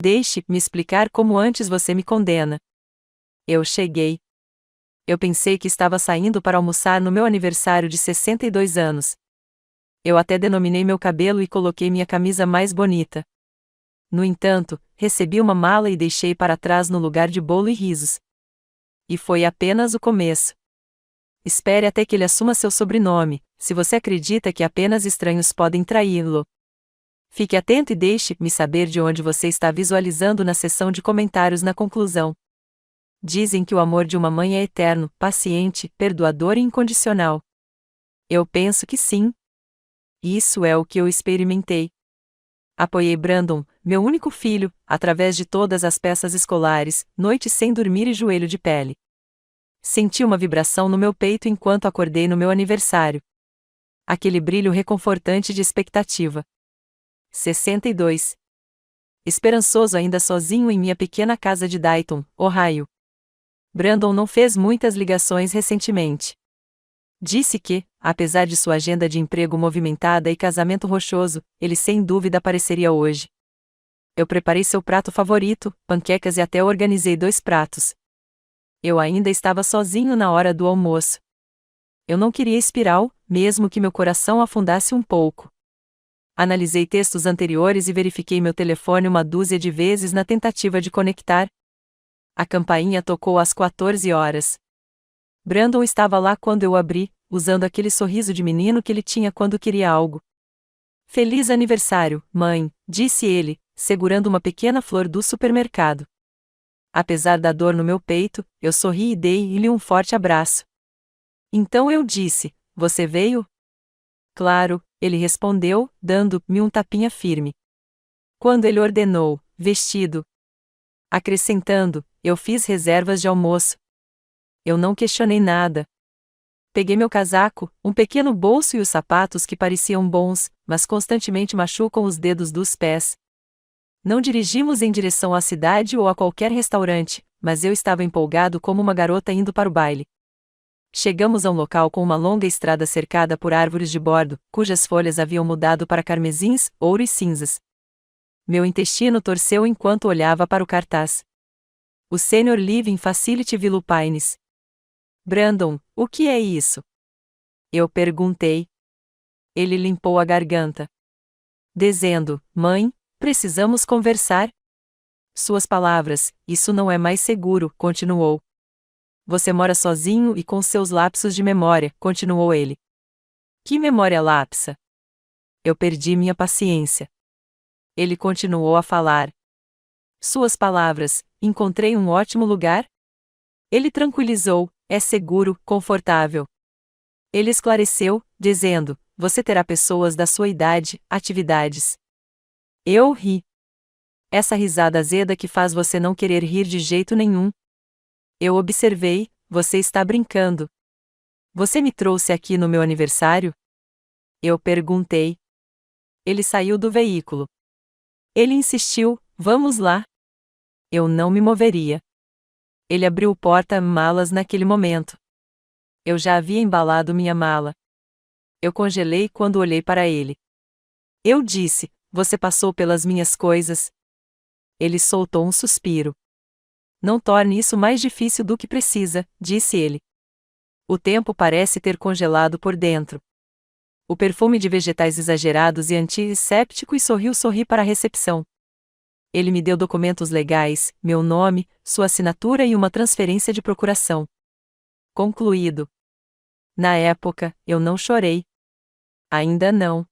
Deixe-me explicar como antes você me condena. Eu cheguei. Eu pensei que estava saindo para almoçar no meu aniversário de 62 anos. Eu até denominei meu cabelo e coloquei minha camisa mais bonita. No entanto, recebi uma mala e deixei para trás no lugar de bolo e risos. E foi apenas o começo. Espere até que ele assuma seu sobrenome, se você acredita que apenas estranhos podem traí-lo. Fique atento e deixe-me saber de onde você está visualizando na seção de comentários na conclusão. Dizem que o amor de uma mãe é eterno, paciente, perdoador e incondicional. Eu penso que sim. Isso é o que eu experimentei. Apoiei Brandon, meu único filho, através de todas as peças escolares, noite sem dormir e joelho de pele. Senti uma vibração no meu peito enquanto acordei no meu aniversário. Aquele brilho reconfortante de expectativa. 62. Esperançoso ainda sozinho em minha pequena casa de Dayton, Ohio. Brandon não fez muitas ligações recentemente. Disse que, apesar de sua agenda de emprego movimentada e casamento rochoso, ele sem dúvida apareceria hoje. Eu preparei seu prato favorito, panquecas e até organizei 2 pratos. Eu ainda estava sozinho na hora do almoço. Eu não queria espiral, mesmo que meu coração afundasse um pouco. Analisei textos anteriores e verifiquei meu telefone uma dúzia de vezes na tentativa de conectar. A campainha tocou às 14 horas. Brandon estava lá quando eu abri, usando aquele sorriso de menino que ele tinha quando queria algo. Feliz aniversário, mãe, disse ele, segurando uma pequena flor do supermercado. Apesar da dor no meu peito, eu sorri e dei-lhe um forte abraço. Então eu disse: você veio? Claro, ele respondeu, dando-me um tapinha firme. Quando ele ordenou, vestido. Acrescentando, eu fiz reservas de almoço. Eu não questionei nada. Peguei meu casaco, um pequeno bolso e os sapatos que pareciam bons, mas constantemente machucam os dedos dos pés. Não dirigimos em direção à cidade ou a qualquer restaurante, mas eu estava empolgado como uma garota indo para o baile. Chegamos a um local com uma longa estrada cercada por árvores de bordo, cujas folhas haviam mudado para carmesins, ouro e cinzas. Meu intestino torceu enquanto olhava para o cartaz. O Senior Living Facility Philippines. Brandon, o que é isso? Eu perguntei. Ele limpou a garganta. Dizendo: mãe, precisamos conversar. Suas palavras: isso não é mais seguro, continuou. Você mora sozinho e com seus lapsos de memória, continuou ele. Que memória lapsa? Eu perdi minha paciência. Ele continuou a falar. Suas palavras: encontrei um ótimo lugar? Ele tranquilizou: é seguro, confortável. Ele esclareceu, dizendo: você terá pessoas da sua idade, atividades. Eu ri. Essa risada azeda que faz você não querer rir de jeito nenhum. Eu observei: você está brincando. Você me trouxe aqui no meu aniversário? Eu perguntei. Ele saiu do veículo. Ele insistiu: vamos lá. Eu não me moveria. Ele abriu o porta-malas naquele momento. Eu já havia embalado minha mala. Eu congelei quando olhei para ele. Eu disse: você passou pelas minhas coisas? Ele soltou um suspiro. Não torne isso mais difícil do que precisa, disse ele. O tempo parece ter congelado por dentro. O perfume de vegetais exagerados e antisséptico e sorri para a recepção. Ele me deu documentos legais, meu nome, sua assinatura e uma transferência de procuração. Concluído. Na época, eu não chorei. Ainda não.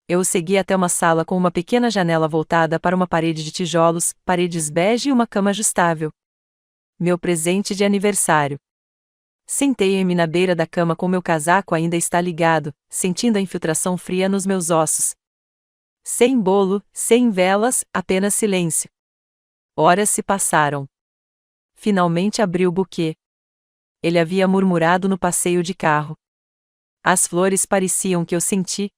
Eu o segui até uma sala com uma pequena janela voltada para uma parede de tijolos, paredes bege e uma cama ajustável. Meu presente de aniversário. Sentei-me na beira da cama com meu casaco ainda está ligado, sentindo a infiltração fria nos meus ossos. Sem bolo, sem velas, apenas silêncio. Horas se passaram. Finalmente abri o buquê. Ele havia murmurado no passeio de carro. As flores pareciam que eu senti.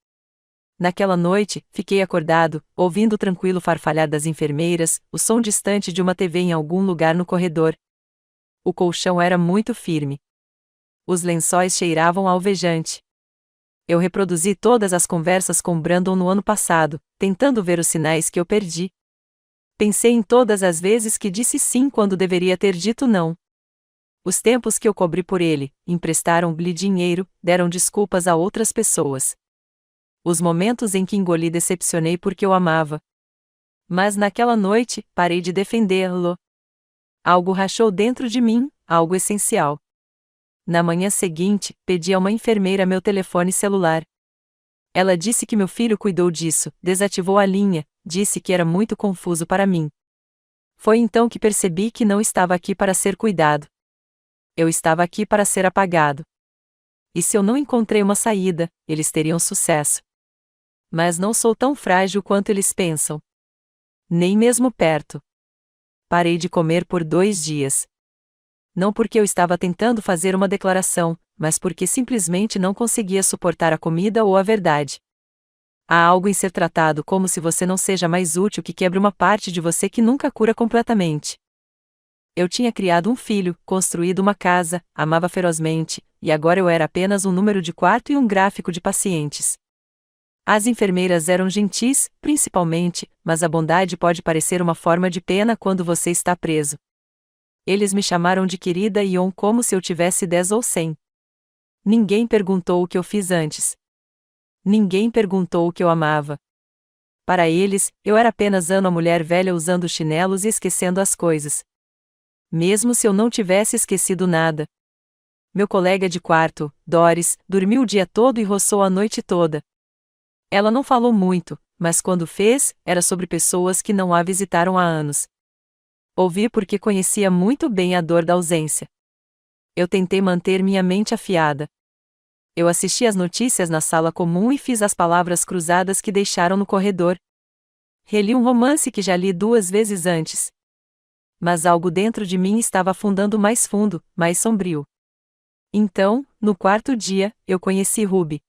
Naquela noite, fiquei acordado, ouvindo o tranquilo farfalhar das enfermeiras, o som distante de uma TV em algum lugar no corredor. O colchão era muito firme. Os lençóis cheiravam a alvejante. Eu reproduzi todas as conversas com Brandon no ano passado, tentando ver os sinais que eu perdi. Pensei em todas as vezes que disse sim quando deveria ter dito não. Os tempos que eu cobri por ele, emprestaram-lhe dinheiro, deram desculpas a outras pessoas. Os momentos em que engoli decepcionei porque o amava. Mas naquela noite, parei de defendê-lo. Algo rachou dentro de mim, algo essencial. Na manhã seguinte, pedi a uma enfermeira meu telefone celular. Ela disse que meu filho cuidou disso, desativou a linha, disse que era muito confuso para mim. Foi então que percebi que não estava aqui para ser cuidado. Eu estava aqui para ser apagado. E se eu não encontrei uma saída, eles teriam sucesso. Mas não sou tão frágil quanto eles pensam. Nem mesmo perto. Parei de comer por 2 dias. Não porque eu estava tentando fazer uma declaração, mas porque simplesmente não conseguia suportar a comida ou a verdade. Há algo em ser tratado como se você não seja mais útil que quebra uma parte de você que nunca cura completamente. Eu tinha criado um filho, construído uma casa, amava ferozmente, e agora eu era apenas um número de quarto e um gráfico de pacientes. As enfermeiras eram gentis, principalmente, mas a bondade pode parecer uma forma de pena quando você está preso. Eles me chamaram de querida Ion como se eu tivesse 10 ou 100. Ninguém perguntou o que eu fiz antes. Ninguém perguntou o que eu amava. Para eles, eu era apenas a mulher velha usando chinelos e esquecendo as coisas. Mesmo se eu não tivesse esquecido nada. Meu colega de quarto, Doris, dormiu o dia todo e roçou a noite toda. Ela não falou muito, mas quando fez, era sobre pessoas que não a visitaram há anos. Ouvi porque conhecia muito bem a dor da ausência. Eu tentei manter minha mente afiada. Eu assisti às notícias na sala comum e fiz as palavras cruzadas que deixaram no corredor. Reli um romance que já li 2 vezes antes. Mas algo dentro de mim estava afundando mais fundo, mais sombrio. Então, no 4º dia, eu conheci Ruby.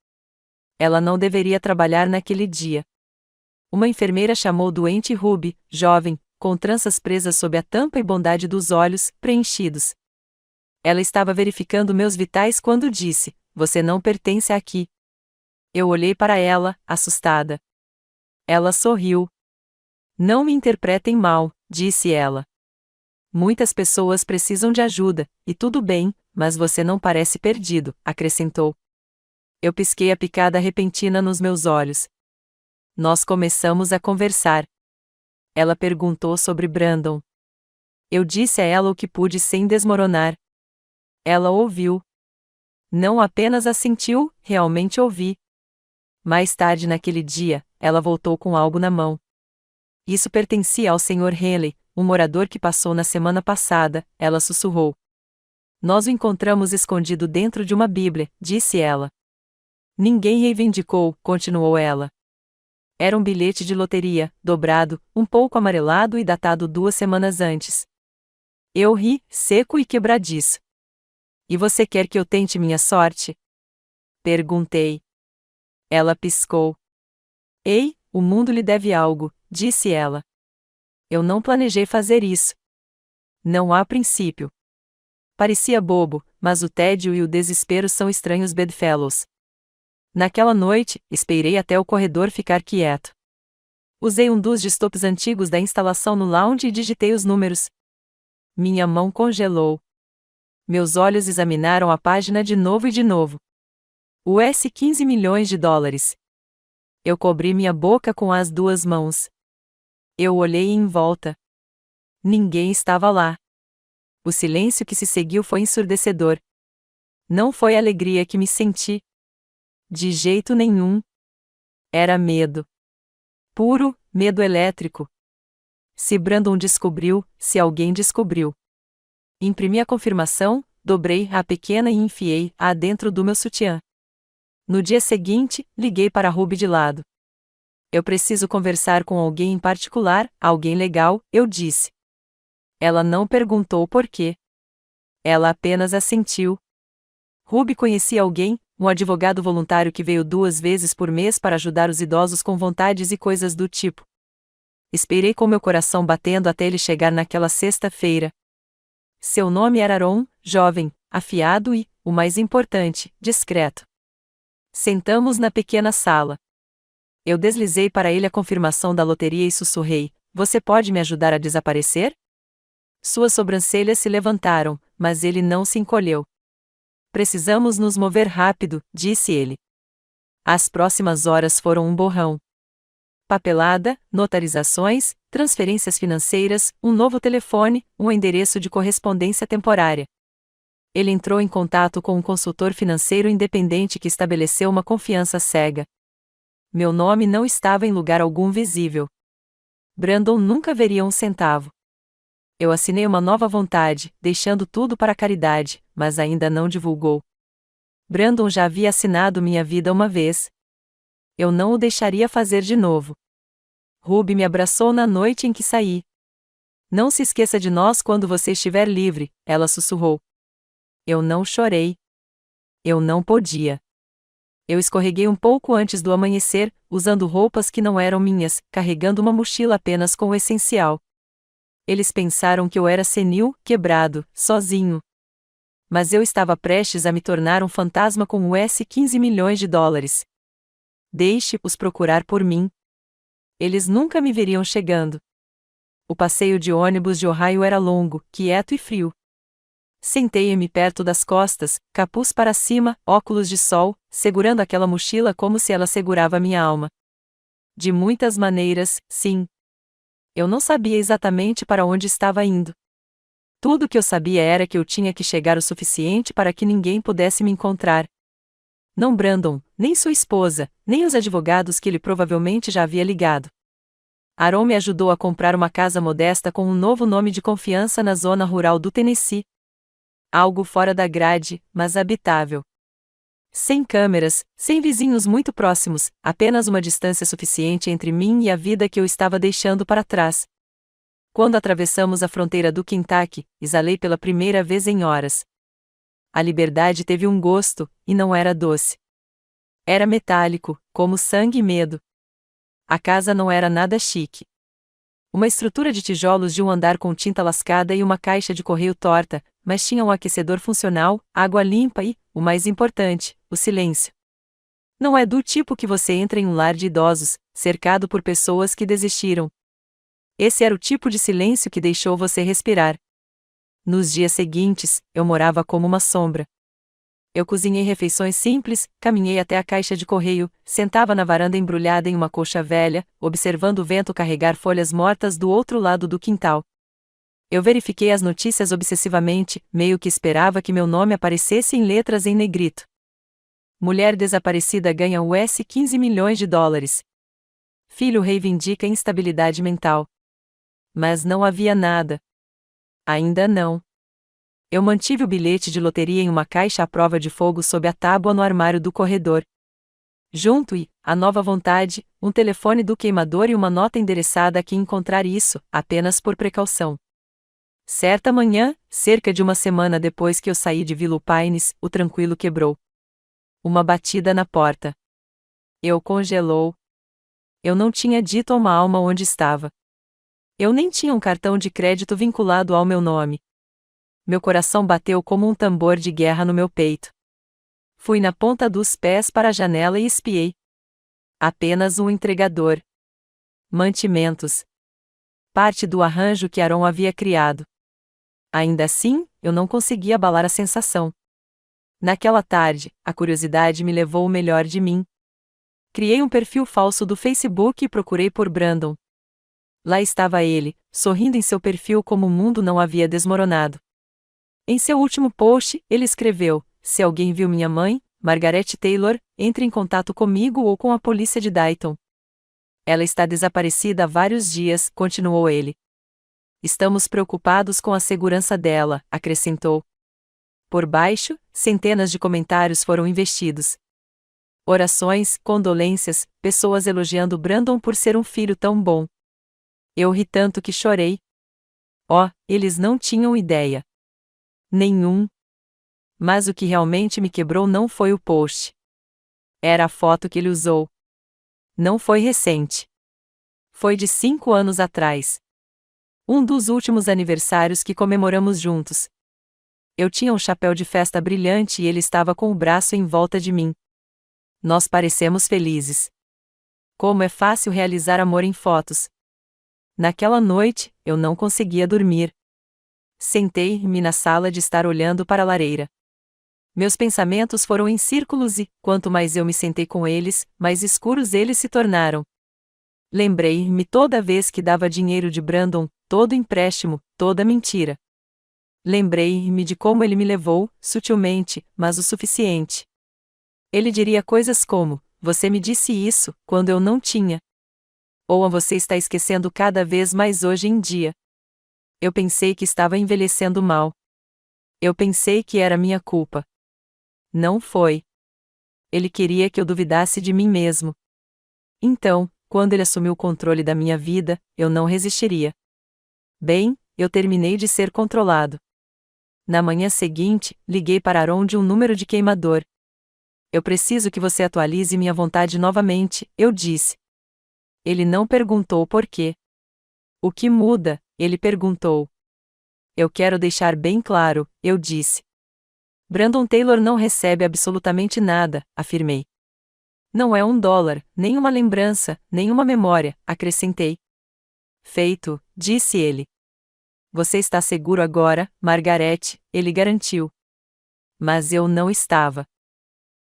Ela não deveria trabalhar naquele dia. Uma enfermeira chamou doente Ruby, jovem, com tranças presas sob a tampa e bondade dos olhos, preenchidos. Ela estava verificando meus vitais quando disse: "Você não pertence aqui." Eu olhei para ela, assustada. Ela sorriu. "Não me interpretem mal", disse ela. "Muitas pessoas precisam de ajuda, e tudo bem, mas você não parece perdido", acrescentou. Eu pisquei a picada repentina nos meus olhos. Nós começamos a conversar. Ela perguntou sobre Brandon. Eu disse a ela o que pude sem desmoronar. Ela ouviu. Não apenas assentiu, realmente ouvi. Mais tarde naquele dia, ela voltou com algo na mão. Isso pertencia ao Sr. Henley, um morador que passou na semana passada, ela sussurrou. Nós o encontramos escondido dentro de uma Bíblia, disse ela. Ninguém reivindicou, continuou ela. Era um bilhete de loteria, dobrado, um pouco amarelado e datado 2 semanas antes. Eu ri, seco e quebradiço. E você quer que eu tente minha sorte? Perguntei. Ela piscou. Ei, o mundo lhe deve algo, disse ela. Eu não planejei fazer isso. Não há princípio. Parecia bobo, mas o tédio e o desespero são estranhos bedfellows. Naquela noite, esperei até o corredor ficar quieto. Usei um dos desktops antigos da instalação no lounge e digitei os números. Minha mão congelou. Meus olhos examinaram a página de novo e de novo. US$ 15 milhões. Eu cobri minha boca com as 2 mãos. Eu olhei em volta. Ninguém estava lá. O silêncio que se seguiu foi ensurdecedor. Não foi alegria que me senti. De jeito nenhum. Era medo. Puro, medo elétrico. Se Brandon descobriu, se alguém descobriu. Imprimi a confirmação, dobrei-a pequena e enfiei-a dentro do meu sutiã. No dia seguinte, liguei para Ruby de lado. Eu preciso conversar com alguém em particular, alguém legal, eu disse. Ela não perguntou por quê. Ela apenas assentiu. Ruby conhecia alguém, um advogado voluntário que veio 2 vezes por mês para ajudar os idosos com vontades e coisas do tipo. Esperei com meu coração batendo até ele chegar naquela sexta-feira. Seu nome era Aaron, jovem, afiado e, o mais importante, discreto. Sentamos na pequena sala. Eu deslizei para ele a confirmação da loteria e sussurrei: Você pode me ajudar a desaparecer? Suas sobrancelhas se levantaram, mas ele não se encolheu. Precisamos nos mover rápido, disse ele. As próximas horas foram um borrão. Papelada, notarizações, transferências financeiras, um novo telefone, um endereço de correspondência temporária. Ele entrou em contato com um consultor financeiro independente que estabeleceu uma confiança cega. Meu nome não estava em lugar algum visível. Brandon nunca veria um centavo. Eu assinei uma nova vontade, deixando tudo para a caridade, mas ainda não divulgou. Brandon já havia assinado minha vida uma vez. Eu não o deixaria fazer de novo. Ruby me abraçou na noite em que saí. Não se esqueça de nós quando você estiver livre, ela sussurrou. Eu não chorei. Eu não podia. Eu escorreguei um pouco antes do amanhecer, usando roupas que não eram minhas, carregando uma mochila apenas com o essencial. Eles pensaram que eu era senil, quebrado, sozinho. Mas eu estava prestes a me tornar um fantasma com US 15 milhões de dólares. Deixe-os procurar por mim. Eles nunca me veriam chegando. O passeio de ônibus de Ohio era longo, quieto e frio. Sentei-me perto das costas, capuz para cima, óculos de sol, segurando aquela mochila como se ela segurava minha alma. De muitas maneiras, sim. Eu não sabia exatamente para onde estava indo. Tudo o que eu sabia era que eu tinha que chegar o suficiente para que ninguém pudesse me encontrar. Não Brandon, nem sua esposa, nem os advogados que ele provavelmente já havia ligado. Aaron me ajudou a comprar uma casa modesta com um novo nome de confiança na zona rural do Tennessee. Algo fora da grade, mas habitável. Sem câmeras, sem vizinhos muito próximos, apenas uma distância suficiente entre mim e a vida que eu estava deixando para trás. Quando atravessamos a fronteira do Kentucky, exalei pela primeira vez em horas. A liberdade teve um gosto, e não era doce. Era metálico, como sangue e medo. A casa não era nada chique. Uma estrutura de tijolos de um andar com tinta lascada e uma caixa de correio torta, mas tinha um aquecedor funcional, água limpa e, o mais importante, o silêncio. Não é do tipo que você entra em um lar de idosos, cercado por pessoas que desistiram. Esse era o tipo de silêncio que deixou você respirar. Nos dias seguintes, eu morava como uma sombra. Eu cozinhei refeições simples, caminhei até a caixa de correio, sentava na varanda embrulhada em uma colcha velha, observando o vento carregar folhas mortas do outro lado do quintal. Eu verifiquei as notícias obsessivamente, meio que esperava que meu nome aparecesse em letras em negrito. Mulher desaparecida ganha US 15 milhões de dólares. Filho reivindica instabilidade mental. Mas não havia nada. Ainda não. Eu mantive o bilhete de loteria em uma caixa à prova de fogo sob a tábua no armário do corredor. Junto a nova vontade, um telefone do queimador e uma nota endereçada a quem encontrar isso, apenas por precaução. Certa manhã, cerca de uma semana depois que eu saí de Willow Pines, o tranquilo quebrou. Uma batida na porta. Eu congelou. Eu não tinha dito a uma alma onde estava. Eu nem tinha um cartão de crédito vinculado ao meu nome. Meu coração bateu como um tambor de guerra no meu peito. Fui na ponta dos pés para a janela e espiei. Apenas um entregador. Mantimentos. Parte do arranjo que Aaron havia criado. Ainda assim, eu não conseguia abalar a sensação. Naquela tarde, a curiosidade me levou o melhor de mim. Criei um perfil falso do Facebook e procurei por Brandon. Lá estava ele, sorrindo em seu perfil como o mundo não havia desmoronado. Em seu último post, ele escreveu: "Se alguém viu minha mãe, Margaret Taylor, entre em contato comigo ou com a polícia de Dayton. Ela está desaparecida há vários dias", continuou ele. "Estamos preocupados com a segurança dela", acrescentou. Por baixo, centenas de comentários foram investidos. Orações, condolências, pessoas elogiando Brandon por ser um filho tão bom. Eu ri tanto que chorei. Oh, eles não tinham ideia. Nenhum. Mas o que realmente me quebrou não foi o post. Era a foto que ele usou. Não foi recente. Foi de 5 anos atrás. Um dos últimos aniversários que comemoramos juntos. Eu tinha um chapéu de festa brilhante e ele estava com o braço em volta de mim. Nós parecemos felizes. Como é fácil realizar amor em fotos. Naquela noite, eu não conseguia dormir. Sentei-me na sala de estar olhando para a lareira. Meus pensamentos foram em círculos e, quanto mais eu me sentei com eles, mais escuros eles se tornaram. Lembrei-me toda vez que dava dinheiro de Brandon, todo empréstimo, toda mentira. Lembrei-me de como ele me levou, sutilmente, mas o suficiente. Ele diria coisas como: "Você me disse isso, quando eu não tinha." Ou "Você está esquecendo cada vez mais hoje em dia." Eu pensei que estava envelhecendo mal. Eu pensei que era minha culpa. Não foi. Ele queria que eu duvidasse de mim mesmo. Então, quando ele assumiu o controle da minha vida, eu não resistiria. Bem, eu terminei de ser controlado. Na manhã seguinte, liguei para Aaron de um número de queimador. "Eu preciso que você atualize minha vontade novamente", eu disse. Ele não perguntou por quê. "O que muda?", ele perguntou. "Eu quero deixar bem claro", eu disse. "Brandon Taylor não recebe absolutamente nada", afirmei. "Não é $1, nem uma lembrança, nem uma memória", acrescentei. "Feito", disse ele. "Você está seguro agora, Margarete?", ele garantiu. Mas eu não estava.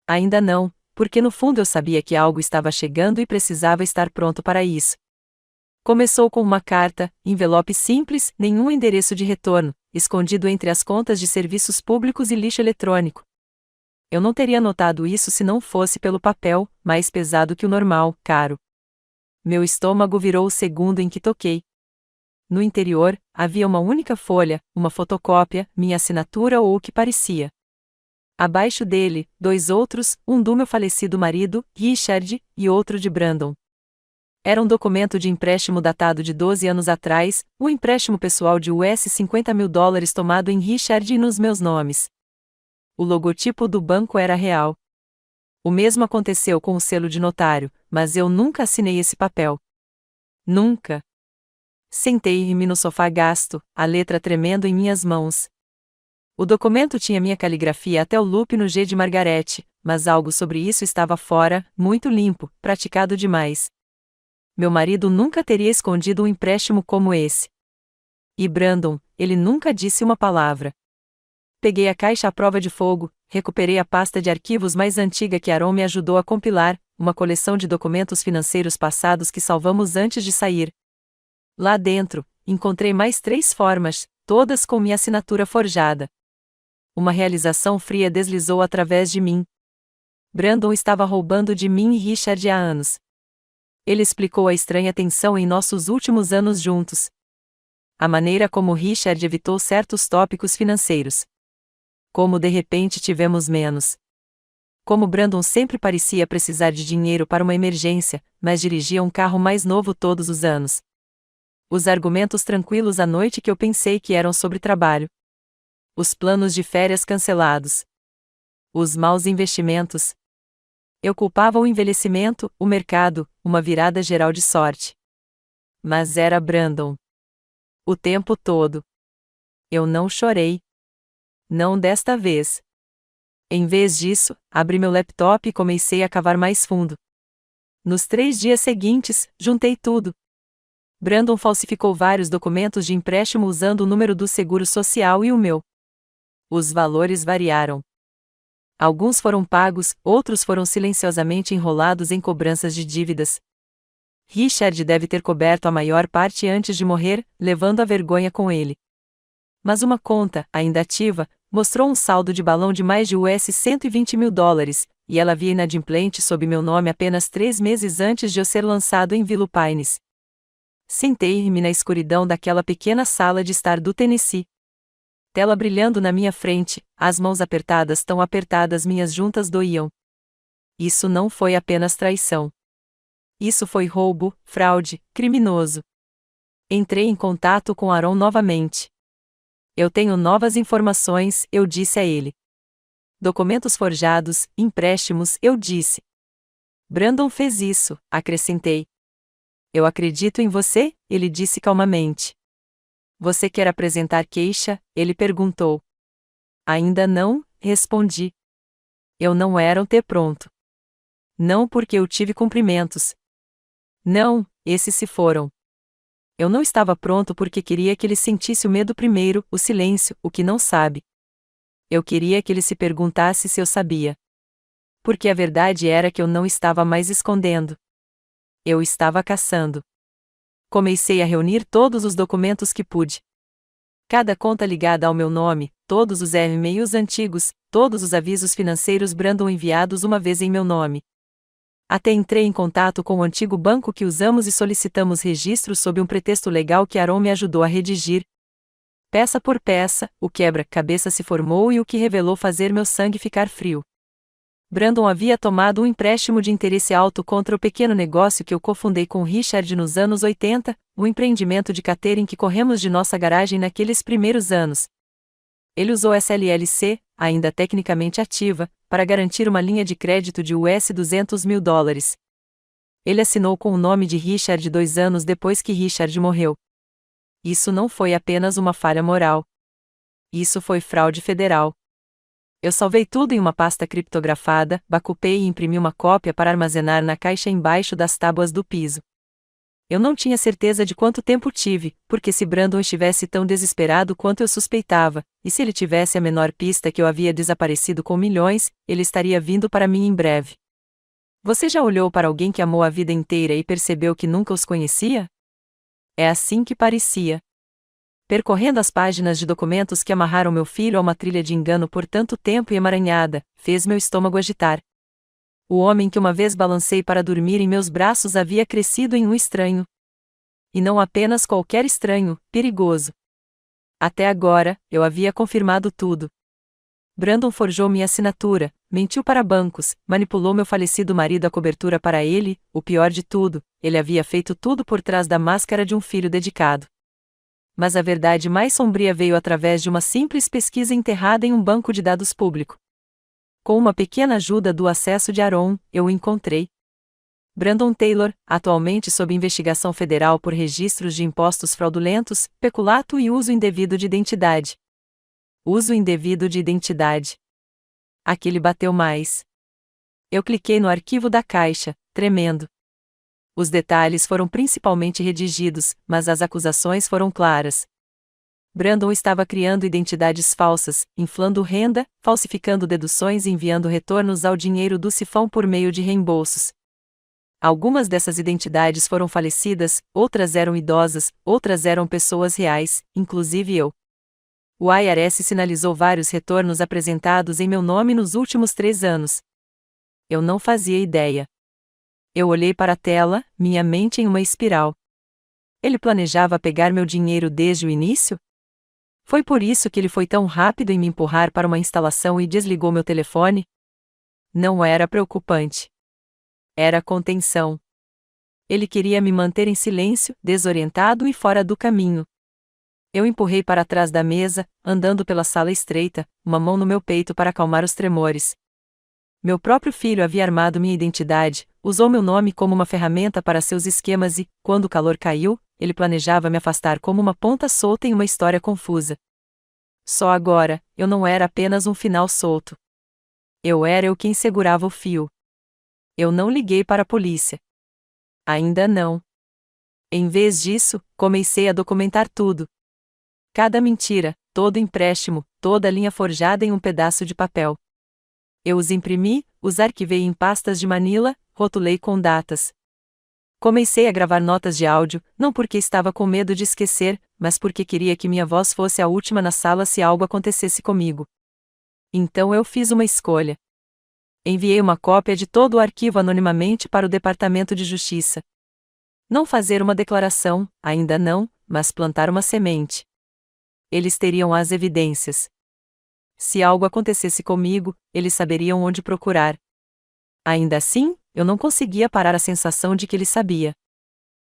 Ainda não, porque no fundo eu sabia que algo estava chegando e precisava estar pronto para isso. Começou com uma carta, envelope simples, nenhum endereço de retorno, escondido entre as contas de serviços públicos e lixo eletrônico. Eu não teria notado isso se não fosse pelo papel, mais pesado que o normal, caro. Meu estômago virou o segundo em que toquei. No interior, havia uma única folha, uma fotocópia, minha assinatura ou o que parecia. Abaixo dele, 2 outros, um do meu falecido marido, Richard, e outro de Brandon. Era um documento de empréstimo datado de 12 anos atrás, um empréstimo pessoal de $50 mil tomado em Richard e nos meus nomes. O logotipo do banco era real. O mesmo aconteceu com o selo de notário, mas eu nunca assinei esse papel. Nunca. Sentei-me no sofá gasto, a letra tremendo em minhas mãos. O documento tinha minha caligrafia até o loop no G de Margarete, mas algo sobre isso estava fora, muito limpo, praticado demais. Meu marido nunca teria escondido um empréstimo como esse. E Brandon, ele nunca disse uma palavra. Peguei a caixa à prova de fogo, recuperei a pasta de arquivos mais antiga que Aaron me ajudou a compilar, uma coleção de documentos financeiros passados que salvamos antes de sair. Lá dentro, encontrei mais 3 formas, todas com minha assinatura forjada. Uma realização fria deslizou através de mim. Brandon estava roubando de mim e Richard há anos. Ele explicou a estranha tensão em nossos últimos anos juntos. A maneira como Richard evitou certos tópicos financeiros. Como de repente tivemos menos. Como Brandon sempre parecia precisar de dinheiro para uma emergência, mas dirigia um carro mais novo todos os anos. Os argumentos tranquilos à noite que eu pensei que eram sobre trabalho. Os planos de férias cancelados. Os maus investimentos. Eu culpava o envelhecimento, o mercado, uma virada geral de sorte. Mas era Brandon. O tempo todo. Eu não chorei. Não desta vez. Em vez disso, abri meu laptop e comecei a cavar mais fundo. Nos 3 dias seguintes, juntei tudo. Brandon falsificou vários documentos de empréstimo usando o número do seguro social e o meu. Os valores variaram. Alguns foram pagos, outros foram silenciosamente enrolados em cobranças de dívidas. Richard deve ter coberto a maior parte antes de morrer, levando a vergonha com ele. Mas uma conta, ainda ativa, mostrou um saldo de balão de mais de $120 mil, e ela havia inadimplente sob meu nome apenas 3 meses antes de eu ser lançado em Philippines. Sentei-me na escuridão daquela pequena sala de estar do Tennessee. Tela brilhando na minha frente, as mãos apertadas tão apertadas minhas juntas doíam. Isso não foi apenas traição. Isso foi roubo, fraude, criminoso. Entrei em contato com Aaron novamente. "Eu tenho novas informações", eu disse a ele. "Documentos forjados, empréstimos", eu disse. "Brandon fez isso", acrescentei. "Eu acredito em você", ele disse calmamente. "Você quer apresentar queixa?", ele perguntou. "Ainda não", respondi. Eu não era um T pronto. Não porque eu tive cumprimentos. Não, esses se foram. Eu não estava pronto porque queria que ele sentisse o medo primeiro, o silêncio, o que não sabe. Eu queria que ele se perguntasse se eu sabia. Porque a verdade era que eu não estava mais escondendo. Eu estava caçando. Comecei a reunir todos os documentos que pude. Cada conta ligada ao meu nome, todos os e-mails antigos, todos os avisos financeiros Brandon enviados uma vez em meu nome. Até entrei em contato com o antigo banco que usamos e solicitamos registro sob um pretexto legal que Aaron me ajudou a redigir. Peça por peça, o quebra-cabeça se formou e o que revelou fazer meu sangue ficar frio. Brandon havia tomado um empréstimo de interesse alto contra o pequeno negócio que eu cofundei com Richard nos anos 80, o empreendimento de catering que corremos de nossa garagem naqueles primeiros anos. Ele usou essa LLC, ainda tecnicamente ativa, para garantir uma linha de crédito de US$ 200 mil. Ele assinou com o nome de Richard 2 anos depois que Richard morreu. Isso não foi apenas uma falha moral. Isso foi fraude federal. Eu salvei tudo em uma pasta criptografada, bacupei e imprimi uma cópia para armazenar na caixa embaixo das tábuas do piso. Eu não tinha certeza de quanto tempo tive, porque se Brandon estivesse tão desesperado quanto eu suspeitava, e se ele tivesse a menor pista que eu havia desaparecido com milhões, ele estaria vindo para mim em breve. Você já olhou para alguém que amou a vida inteira e percebeu que nunca os conhecia? É assim que parecia. Percorrendo as páginas de documentos que amarraram meu filho a uma trilha de engano por tanto tempo e emaranhada, fez meu estômago agitar. O homem que uma vez balancei para dormir em meus braços havia crescido em um estranho. E não apenas qualquer estranho, perigoso. Até agora, eu havia confirmado tudo. Brandon forjou minha assinatura, mentiu para bancos, manipulou meu falecido marido a cobertura para ele, o pior de tudo, ele havia feito tudo por trás da máscara de um filho dedicado. Mas a verdade mais sombria veio através de uma simples pesquisa enterrada em um banco de dados público. Com uma pequena ajuda do acesso de Aaron, eu o encontrei. Brandon Taylor, atualmente sob investigação federal por registros de impostos fraudulentos, peculato e uso indevido de identidade. Uso indevido de identidade. Aquele bateu mais. Eu cliquei no arquivo da caixa, tremendo. Os detalhes foram principalmente redigidos, mas as acusações foram claras. Brandon estava criando identidades falsas, inflando renda, falsificando deduções e enviando retornos ao dinheiro do sifão por meio de reembolsos. Algumas dessas identidades foram falecidas, outras eram idosas, outras eram pessoas reais, inclusive eu. O IRS sinalizou vários retornos apresentados em meu nome nos últimos 3 anos. Eu não fazia ideia. Eu olhei para a tela, minha mente em uma espiral. Ele planejava pegar meu dinheiro desde o início? Foi por isso que ele foi tão rápido em me empurrar para uma instalação e desligou meu telefone? Não era preocupante. Era contenção. Ele queria me manter em silêncio, desorientado e fora do caminho. Eu empurrei para trás da mesa, andando pela sala estreita, uma mão no meu peito para acalmar os tremores. Meu próprio filho havia armado minha identidade, usou meu nome como uma ferramenta para seus esquemas e, quando o calor caiu, ele planejava me afastar como uma ponta solta em uma história confusa. Só agora, eu não era apenas um final solto. Eu era eu quem segurava o fio. Eu não liguei para a polícia. Ainda não. Em vez disso, comecei a documentar tudo. Cada mentira, todo empréstimo, toda linha forjada em um pedaço de papel. Eu os imprimi, os arquivei em pastas de Manila, rotulei com datas. Comecei a gravar notas de áudio, não porque estava com medo de esquecer, mas porque queria que minha voz fosse a última na sala se algo acontecesse comigo. Então eu fiz uma escolha. Enviei uma cópia de todo o arquivo anonimamente para o Departamento de Justiça. Não fazer uma declaração, ainda não, mas plantar uma semente. Eles teriam as evidências. Se algo acontecesse comigo, eles saberiam onde procurar. Ainda assim, eu não conseguia parar a sensação de que ele sabia.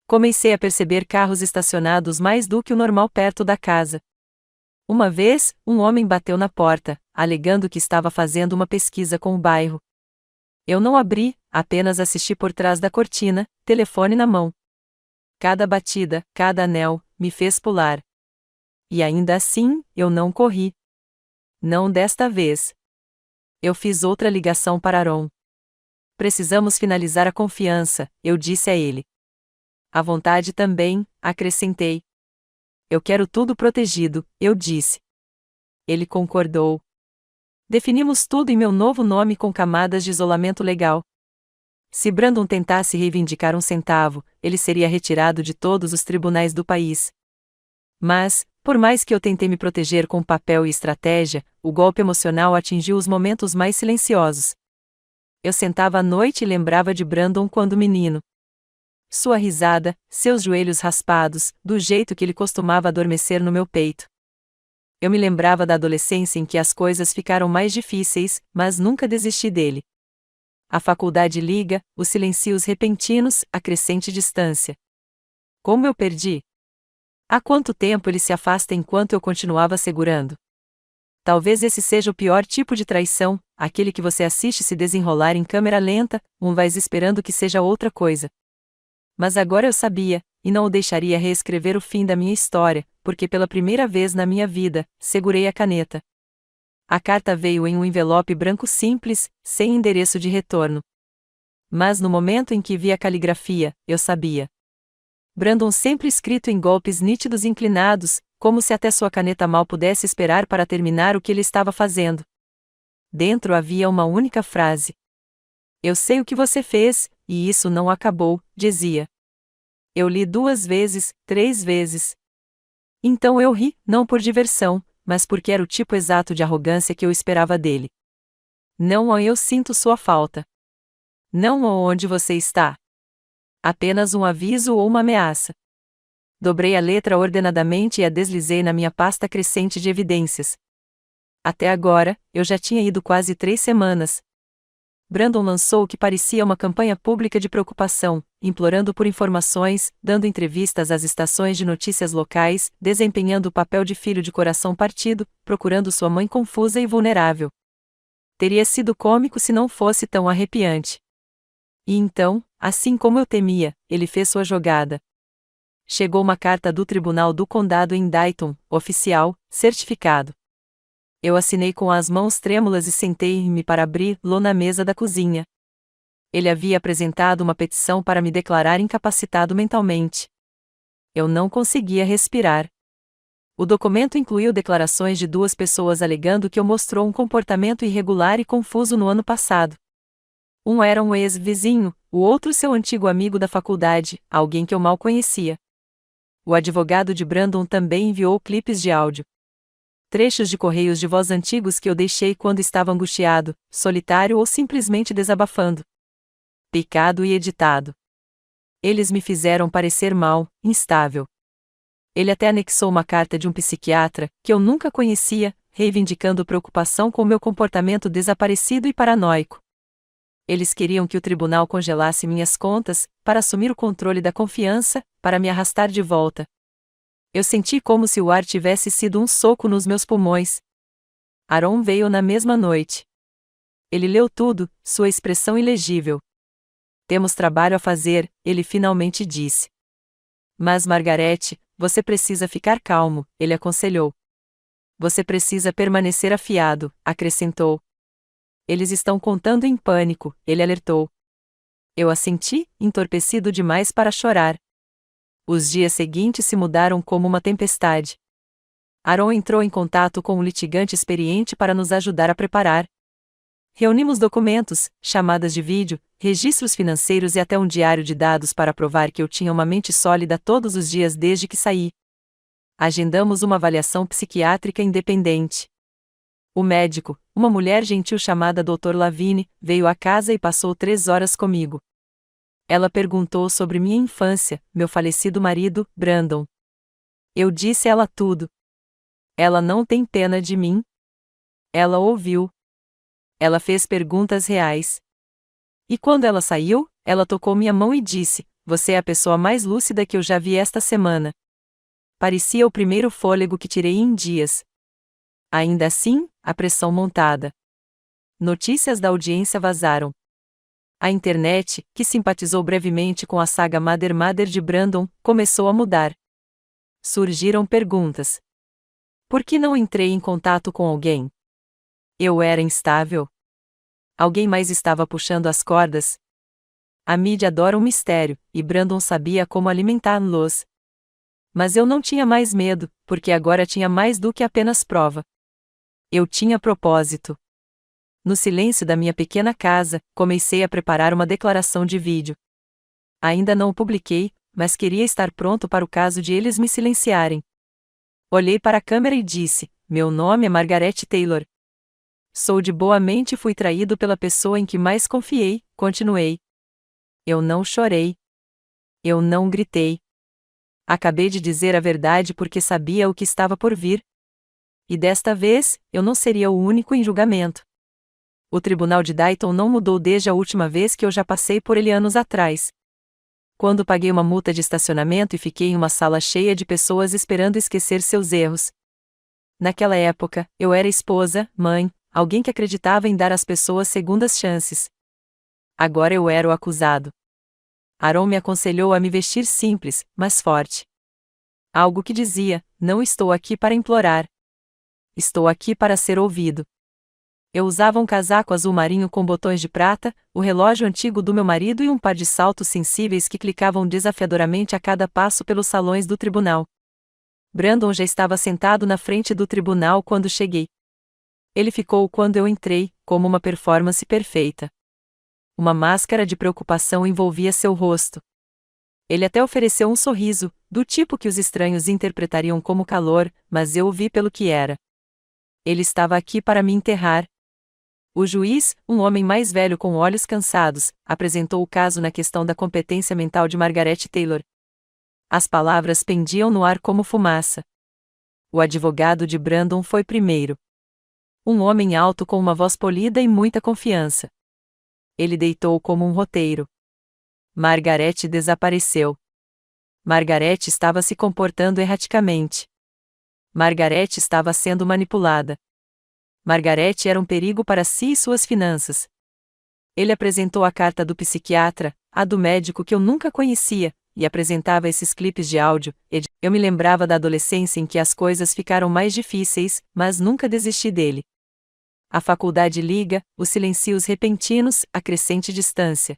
Comecei a perceber carros estacionados mais do que o normal perto da casa. Uma vez, um homem bateu na porta, alegando que estava fazendo uma pesquisa com o bairro. Eu não abri, apenas assisti por trás da cortina, telefone na mão. Cada batida, cada anel, me fez pular. E ainda assim, eu não corri. Não desta vez. Eu fiz outra ligação para Aaron. Precisamos finalizar a confiança, eu disse a ele. A vontade também, acrescentei. Eu quero tudo protegido, eu disse. Ele concordou. Definimos tudo em meu novo nome com camadas de isolamento legal. Se Brandon tentasse reivindicar um centavo, ele seria retirado de todos os tribunais do país. Mas, por mais que eu tentei me proteger com papel e estratégia, o golpe emocional atingiu os momentos mais silenciosos. Eu sentava à noite e lembrava de Brandon quando menino. Sua risada, seus joelhos raspados, do jeito que ele costumava adormecer no meu peito. Eu me lembrava da adolescência em que as coisas ficaram mais difíceis, mas nunca desisti dele. A faculdade liga, os silencios repentinos, a crescente distância. Como eu perdi? Há quanto tempo ele se afasta enquanto eu continuava segurando? Talvez esse seja o pior tipo de traição, aquele que você assiste se desenrolar em câmera lenta, vai esperando que seja outra coisa. Mas agora eu sabia, e não o deixaria reescrever o fim da minha história, porque pela primeira vez na minha vida, segurei a caneta. A carta veio em um envelope branco simples, sem endereço de retorno. Mas no momento em que vi a caligrafia, eu sabia. Brandon sempre escrito em golpes nítidos e inclinados, como se até sua caneta mal pudesse esperar para terminar o que ele estava fazendo. Dentro havia uma única frase. Eu sei o que você fez, e isso não acabou, dizia. Eu li 2 vezes, 3 vezes. Então eu ri, não por diversão, mas porque era o tipo exato de arrogância que eu esperava dele. Não, eu sinto sua falta. Não, onde você está. Apenas um aviso ou uma ameaça. Dobrei a letra ordenadamente e a deslizei na minha pasta crescente de evidências. Até agora, eu já tinha ido quase 3 semanas. Brandon lançou o que parecia uma campanha pública de preocupação, implorando por informações, dando entrevistas às estações de notícias locais, desempenhando o papel de filho de coração partido, procurando sua mãe confusa e vulnerável. Teria sido cômico se não fosse tão arrepiante. E então, assim como eu temia, ele fez sua jogada. Chegou uma carta do Tribunal do Condado em Dayton, oficial, certificado. Eu assinei com as mãos trêmulas e sentei-me para abri-lo na mesa da cozinha. Ele havia apresentado uma petição para me declarar incapacitado mentalmente. Eu não conseguia respirar. O documento incluiu declarações de 2 pessoas alegando que eu mostrou um comportamento irregular e confuso no ano passado. Um era um ex-vizinho, o outro seu antigo amigo da faculdade, alguém que eu mal conhecia. O advogado de Brandon também enviou clipes de áudio. Trechos de correios de voz antigos que eu deixei quando estava angustiado, solitário ou simplesmente desabafando. Picado e editado. Eles me fizeram parecer mal, instável. Ele até anexou uma carta de um psiquiatra, que eu nunca conhecia, reivindicando preocupação com meu comportamento desaparecido e paranoico. Eles queriam que o tribunal congelasse minhas contas, para assumir o controle da confiança, para me arrastar de volta. Eu senti como se o ar tivesse sido um soco nos meus pulmões. Aaron veio na mesma noite. Ele leu tudo, sua expressão ilegível. Temos trabalho a fazer, ele finalmente disse. Mas Margarete, você precisa ficar calmo, ele aconselhou. Você precisa permanecer afiado, acrescentou. Eles estão contando em pânico, ele alertou. Eu assenti, entorpecido demais para chorar. Os dias seguintes se mudaram como uma tempestade. Aaron entrou em contato com um litigante experiente para nos ajudar a preparar. Reunimos documentos, chamadas de vídeo, registros financeiros e até um diário de dados para provar que eu tinha uma mente sólida todos os dias desde que saí. Agendamos uma avaliação psiquiátrica independente. O médico, uma mulher gentil chamada Dr. Lavigne, veio à casa e passou 3 horas comigo. Ela perguntou sobre minha infância, meu falecido marido, Brandon. Eu disse a ela tudo. Ela não tem pena de mim? Ela ouviu. Ela fez perguntas reais. E quando ela saiu, ela tocou minha mão e disse: Você é a pessoa mais lúcida que eu já vi esta semana. Parecia o primeiro fôlego que tirei em dias. Ainda assim, a pressão montada. Notícias da audiência vazaram. A internet, que simpatizou brevemente com a saga Mother de Brandon, começou a mudar. Surgiram perguntas. Por que não entrei em contato com alguém? Eu era instável? Alguém mais estava puxando as cordas? A mídia adora um mistério, e Brandon sabia como alimentá-los. Mas eu não tinha mais medo, porque agora tinha mais do que apenas prova. Eu tinha propósito. No silêncio da minha pequena casa, comecei a preparar uma declaração de vídeo. Ainda não o publiquei, mas queria estar pronto para o caso de eles me silenciarem. Olhei para a câmera e disse: meu nome é Margaret Taylor. Sou de boa mente e fui traído pela pessoa em que mais confiei, continuei. Eu não chorei. Eu não gritei. Acabei de dizer a verdade porque sabia o que estava por vir. E desta vez, eu não seria o único em julgamento. O tribunal de Dayton não mudou desde a última vez que eu já passei por ele anos atrás. Quando paguei uma multa de estacionamento e fiquei em uma sala cheia de pessoas esperando esquecer seus erros. Naquela época, eu era esposa, mãe, alguém que acreditava em dar às pessoas segundas chances. Agora eu era o acusado. Aaron me aconselhou a me vestir simples, mas forte. Algo que dizia: não estou aqui para implorar. Estou aqui para ser ouvido. Eu usava um casaco azul marinho com botões de prata, o relógio antigo do meu marido e um par de saltos sensíveis que clicavam desafiadoramente a cada passo pelos salões do tribunal. Brandon já estava sentado na frente do tribunal quando cheguei. Ele ficou quando eu entrei, como uma performance perfeita. Uma máscara de preocupação envolvia seu rosto. Ele até ofereceu um sorriso, do tipo que os estranhos interpretariam como calor, mas eu o vi pelo que era. Ele estava aqui para me enterrar. O juiz, um homem mais velho com olhos cansados, apresentou o caso na questão da competência mental de Margaret Taylor. As palavras pendiam no ar como fumaça. O advogado de Brandon foi primeiro. Um homem alto com uma voz polida e muita confiança. Ele deitou como um roteiro. Margaret desapareceu. Margaret estava se comportando erraticamente. Margaret estava sendo manipulada. Margaret era um perigo para si e suas finanças. Ele apresentou a carta do psiquiatra, a do médico que eu nunca conhecia, e apresentava esses clipes de áudio. Eu me lembrava da adolescência em que as coisas ficaram mais difíceis, mas nunca desisti dele. A faculdade liga, os silencios repentinos, a crescente distância.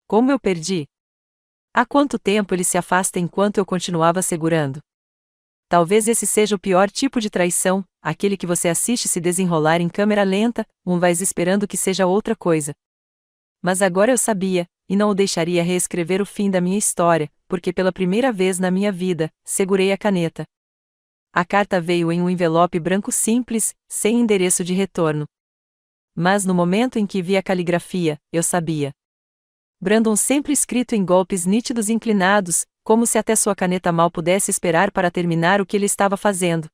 Como eu perdi? Há quanto tempo ele se afasta enquanto eu continuava segurando? Talvez esse seja o pior tipo de traição, aquele que você assiste se desenrolar em câmera lenta, vez esperando que seja outra coisa. Mas agora eu sabia, e não o deixaria reescrever o fim da minha história, porque pela primeira vez na minha vida, segurei a caneta. A carta veio em um envelope branco simples, sem endereço de retorno. Mas no momento em que vi a caligrafia, eu sabia. Brandon sempre escrito em golpes nítidos e inclinados, como se até sua caneta mal pudesse esperar para terminar o que ele estava fazendo.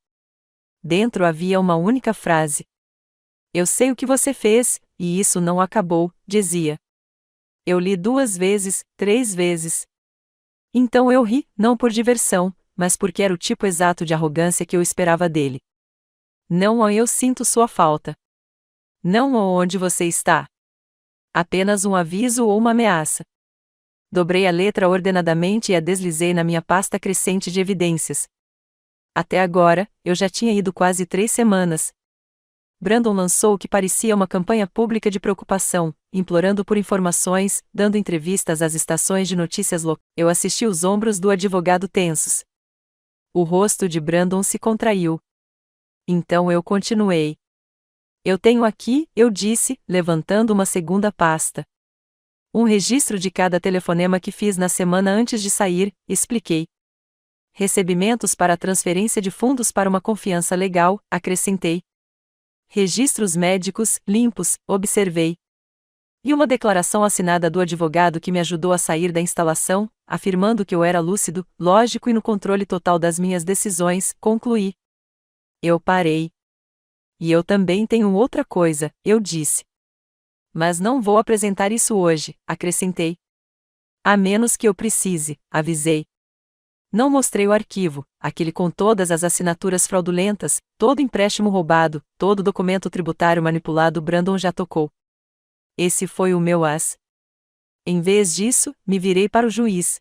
Dentro havia uma única frase. Eu sei o que você fez, e isso não acabou, dizia. Eu li 2 vezes, 3 vezes. Então eu ri, não por diversão, mas porque era o tipo exato de arrogância que eu esperava dele. Não, eu sinto sua falta. Não, onde você está. Apenas um aviso ou uma ameaça. Dobrei a letra ordenadamente e a deslizei na minha pasta crescente de evidências. Até agora, eu já tinha ido quase 3 semanas. Brandon lançou o que parecia uma campanha pública de preocupação, implorando por informações, dando entrevistas às estações de notícias locais. Eu assisti os ombros do advogado tensos. O rosto de Brandon se contraiu. Então eu continuei. Eu tenho aqui, eu disse, levantando uma segunda pasta. Um registro de cada telefonema que fiz na semana antes de sair, expliquei. Recebimentos para transferência de fundos para uma confiança legal, acrescentei. Registros médicos, limpos, observei. E uma declaração assinada do advogado que me ajudou a sair da instalação, afirmando que eu era lúcido, lógico e no controle total das minhas decisões, concluí. Eu parei. E eu também tenho outra coisa, eu disse. Mas não vou apresentar isso hoje, acrescentei. A menos que eu precise, avisei. Não mostrei o arquivo, aquele com todas as assinaturas fraudulentas, todo empréstimo roubado, todo documento tributário manipulado. Brandon já tocou. Esse foi o meu as. Em vez disso, me virei para o juiz.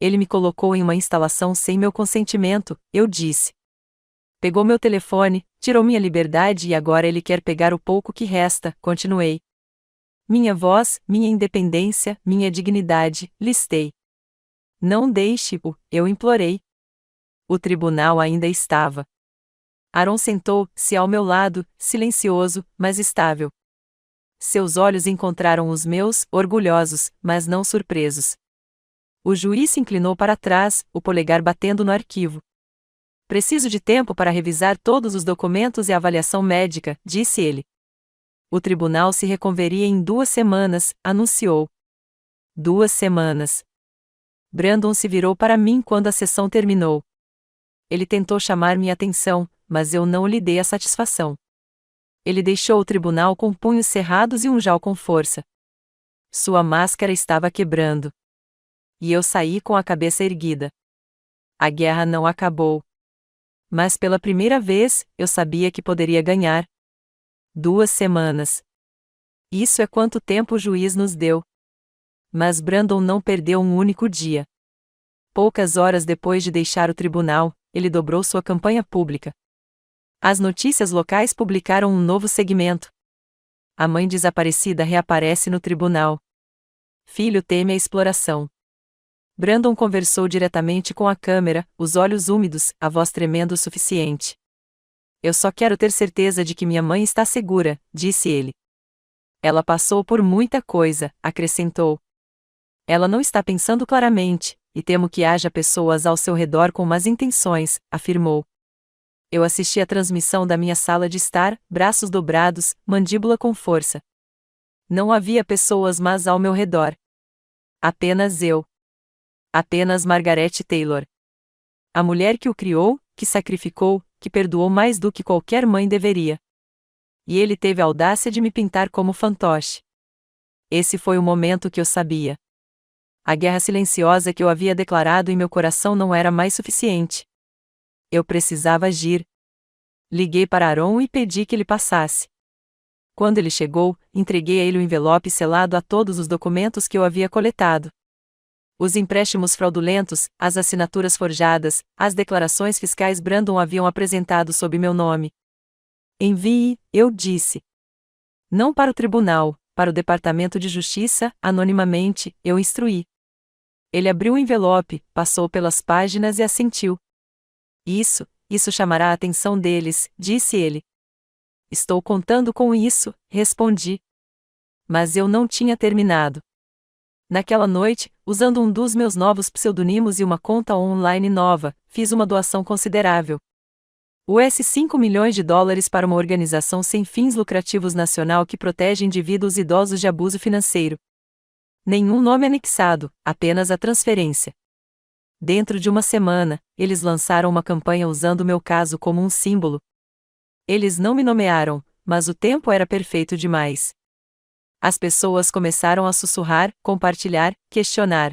Ele me colocou em uma instalação sem meu consentimento, eu disse. Pegou meu telefone, tirou minha liberdade e agora ele quer pegar o pouco que resta, continuei. minha voz, minha independência, minha dignidade, listei. Não deixe-o, eu implorei. O tribunal ainda estava. Aaron sentou-se ao meu lado, silencioso, mas estável. Seus olhos encontraram os meus, orgulhosos, mas não surpresos. O juiz se inclinou para trás, o polegar batendo no arquivo. Preciso de tempo para revisar todos os documentos e avaliação médica, disse ele. O tribunal se reconveria em 2 semanas, anunciou. 2 semanas. Brandon se virou para mim quando a sessão terminou. Ele tentou chamar minha atenção, mas eu não lhe dei a satisfação. Ele deixou o tribunal com punhos cerrados e um jal com força. Sua máscara estava quebrando. E eu saí com a cabeça erguida. A guerra não acabou. Mas pela primeira vez, eu sabia que poderia ganhar. 2 semanas. Isso é quanto tempo o juiz nos deu. Mas Brandon não perdeu um único dia. Poucas horas depois de deixar o tribunal, ele dobrou sua campanha pública. As notícias locais publicaram um novo segmento. A mãe desaparecida reaparece no tribunal. Filho teme a exploração. Brandon conversou diretamente com a câmera, os olhos úmidos, a voz tremendo o suficiente. Eu só quero ter certeza de que minha mãe está segura, disse ele. Ela passou por muita coisa, acrescentou. Ela não está pensando claramente, e temo que haja pessoas ao seu redor com más intenções, afirmou. Eu assisti à transmissão da minha sala de estar, braços dobrados, mandíbula com força. Não havia pessoas más ao meu redor. Apenas eu. Apenas Margaret Taylor. A mulher que o criou, que sacrificou, que perdoou mais do que qualquer mãe deveria. E ele teve a audácia de me pintar como fantoche. Esse foi o momento que eu sabia. A guerra silenciosa que eu havia declarado em meu coração não era mais suficiente. Eu precisava agir. Liguei para Aaron e pedi que ele passasse. Quando ele chegou, entreguei a ele o envelope selado a todos os documentos que eu havia coletado. Os empréstimos fraudulentos, as assinaturas forjadas, as declarações fiscais Brandon haviam apresentado sob meu nome. Envie, eu disse. Não para o tribunal, para o Departamento de Justiça, anonimamente, eu instruí. Ele abriu o envelope, passou pelas páginas e assentiu. Isso chamará a atenção deles, disse ele. Estou contando com isso, respondi. Mas eu não tinha terminado. Naquela noite, usando um dos meus novos pseudônimos e uma conta online nova, fiz uma doação considerável. US$ 5 milhões para uma organização sem fins lucrativos nacional que protege indivíduos idosos de abuso financeiro. Nenhum nome anexado, apenas a transferência. Dentro de uma semana, eles lançaram uma campanha usando meu caso como um símbolo. Eles não me nomearam, mas o tempo era perfeito demais. As pessoas começaram a sussurrar, compartilhar, questionar.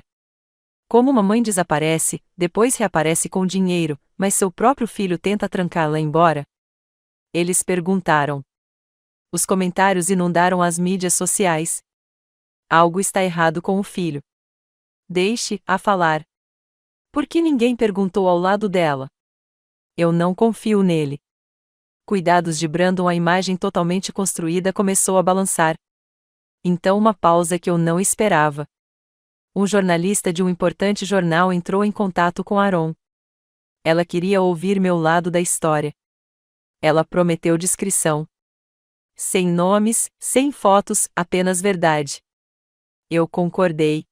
Como uma mãe desaparece, depois reaparece com dinheiro, mas seu próprio filho tenta trancá-la embora? Eles perguntaram. Os comentários inundaram as mídias sociais. Algo está errado com o filho. Deixe-a falar. Por que ninguém perguntou ao lado dela? Eu não confio nele. Cuidados de Brandon, a imagem totalmente construída começou a balançar. Então uma pausa que eu não esperava. Um jornalista de um importante jornal entrou em contato com Aaron. Ela queria ouvir meu lado da história. Ela prometeu discrição. Sem nomes, sem fotos, apenas verdade. Eu concordei.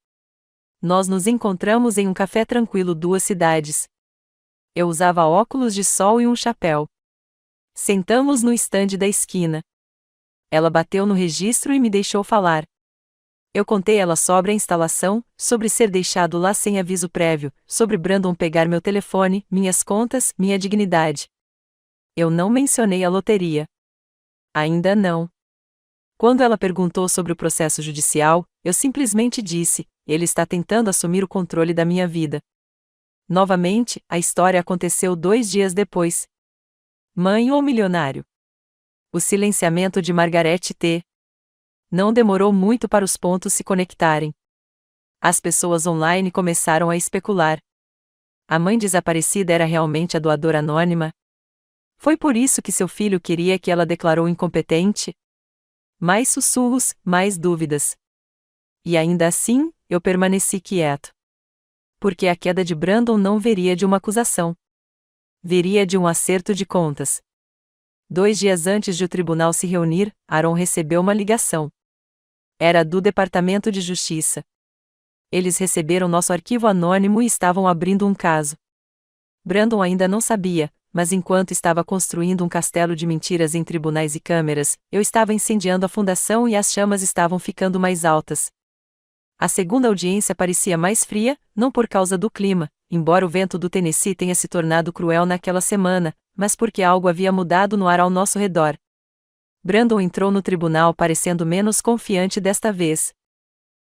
Nós nos encontramos em um café tranquilo, 2 cidades. Eu usava óculos de sol e um chapéu. Sentamos no estande da esquina. Ela bateu no registro e me deixou falar. Eu contei ela sobre a instalação, sobre ser deixado lá sem aviso prévio, sobre Brandon pegar meu telefone, minhas contas, minha dignidade. Eu não mencionei a loteria. Ainda não. Quando ela perguntou sobre o processo judicial, eu simplesmente disse: ele está tentando assumir o controle da minha vida. Novamente, a história aconteceu 2 dias depois. Mãe ou milionário? O silenciamento de Margaret T. Não demorou muito para os pontos se conectarem. As pessoas online começaram a especular. A mãe desaparecida era realmente a doadora anônima? Foi por isso que seu filho queria que ela declarou incompetente? Mais sussurros, mais dúvidas. E ainda assim, eu permaneci quieto. Porque a queda de Brandon não viria de uma acusação. Viria de um acerto de contas. 2 dias antes de o tribunal se reunir, Aaron recebeu uma ligação. Era do Departamento de Justiça. Eles receberam nosso arquivo anônimo e estavam abrindo um caso. Brandon ainda não sabia, mas enquanto estava construindo um castelo de mentiras em tribunais e câmeras, eu estava incendiando a fundação e as chamas estavam ficando mais altas. A segunda audiência parecia mais fria, não por causa do clima, embora o vento do Tennessee tenha se tornado cruel naquela semana, mas porque algo havia mudado no ar ao nosso redor. Brandon entrou no tribunal parecendo menos confiante desta vez.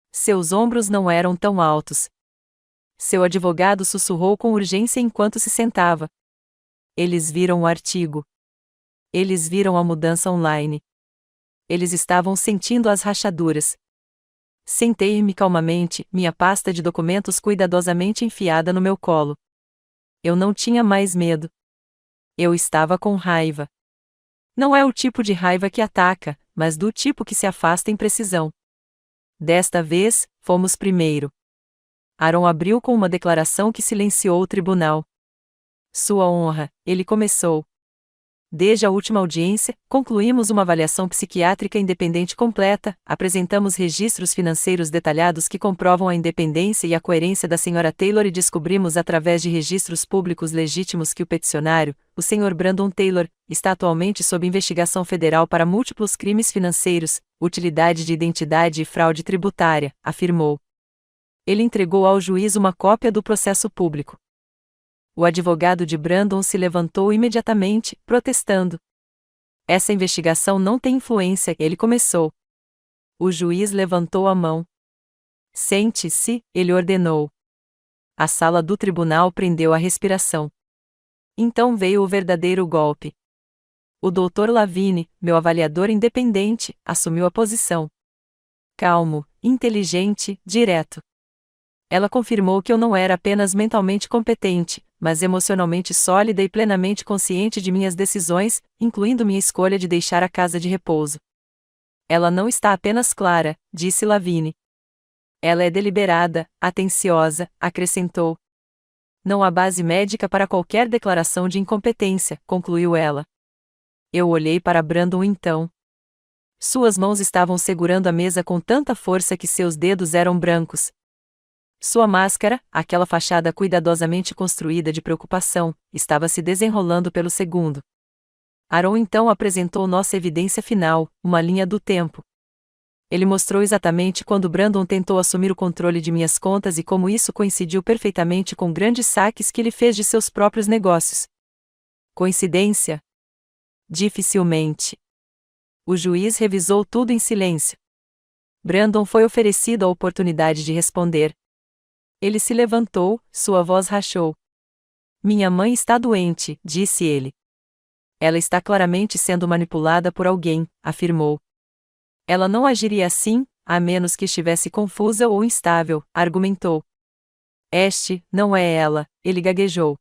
Seus ombros não eram tão altos. Seu advogado sussurrou com urgência enquanto se sentava. Eles viram o artigo. Eles viram a mudança online. Eles estavam sentindo as rachaduras. Sentei-me calmamente, minha pasta de documentos cuidadosamente enfiada no meu colo. Eu não tinha mais medo. Eu estava com raiva. Não é o tipo de raiva que ataca, mas do tipo que se afasta em precisão. Desta vez, fomos primeiro. Aaron abriu com uma declaração que silenciou o tribunal. Sua honra, ele começou. Desde a última audiência, concluímos uma avaliação psiquiátrica independente completa, apresentamos registros financeiros detalhados que comprovam a independência e a coerência da Sra. Taylor e descobrimos através de registros públicos legítimos que o peticionário, o Sr. Brandon Taylor, está atualmente sob investigação federal para múltiplos crimes financeiros, utilidade de identidade e fraude tributária, afirmou. Ele entregou ao juiz uma cópia do processo público. O advogado de Brandon se levantou imediatamente, protestando. Essa investigação não tem influência, ele começou. O juiz levantou a mão. Sente-se, ele ordenou. A sala do tribunal prendeu a respiração. Então veio o verdadeiro golpe. O Dr. Lavigne, meu avaliador independente, assumiu a posição. Calmo, inteligente, direto. Ela confirmou que eu não era apenas mentalmente competente, mas emocionalmente sólida e plenamente consciente de minhas decisões, incluindo minha escolha de deixar a casa de repouso. Ela não está apenas clara, disse Lavigne. Ela é deliberada, atenciosa, acrescentou. Não há base médica para qualquer declaração de incompetência, concluiu ela. Eu olhei para Brandon então. Suas mãos estavam segurando a mesa com tanta força que seus dedos eram brancos. Sua máscara, aquela fachada cuidadosamente construída de preocupação, estava se desenrolando pelo segundo. Aaron então apresentou nossa evidência final, uma linha do tempo. Ele mostrou exatamente quando Brandon tentou assumir o controle de minhas contas e como isso coincidiu perfeitamente com grandes saques que ele fez de seus próprios negócios. Coincidência? Dificilmente. O juiz revisou tudo em silêncio. Brandon foi oferecido a oportunidade de responder. Ele se levantou, sua voz rachou. Minha mãe está doente, disse ele. Ela está claramente sendo manipulada por alguém, afirmou. Ela não agiria assim, a menos que estivesse confusa ou instável, argumentou. Este, não é ela, ele gaguejou.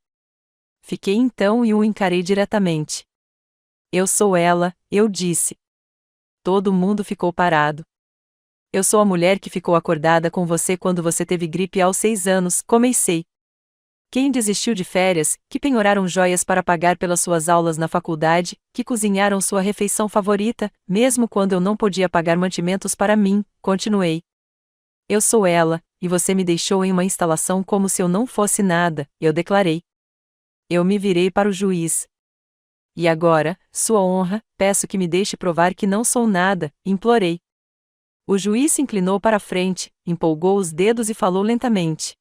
Fiquei então e o encarei diretamente. Eu sou ela, eu disse. Todo mundo ficou parado. Eu sou a mulher que ficou acordada com você quando você teve gripe aos 6 anos, comecei. Quem desistiu de férias, que penhoraram joias para pagar pelas suas aulas na faculdade, que cozinharam sua refeição favorita, mesmo quando eu não podia pagar mantimentos para mim, continuei. Eu sou ela, e você me deixou em uma instalação como se eu não fosse nada, eu declarei. Eu me virei para o juiz. E agora, sua honra, peço que me deixe provar que não sou nada, implorei. O juiz se inclinou para a frente, empolgou os dedos e falou lentamente.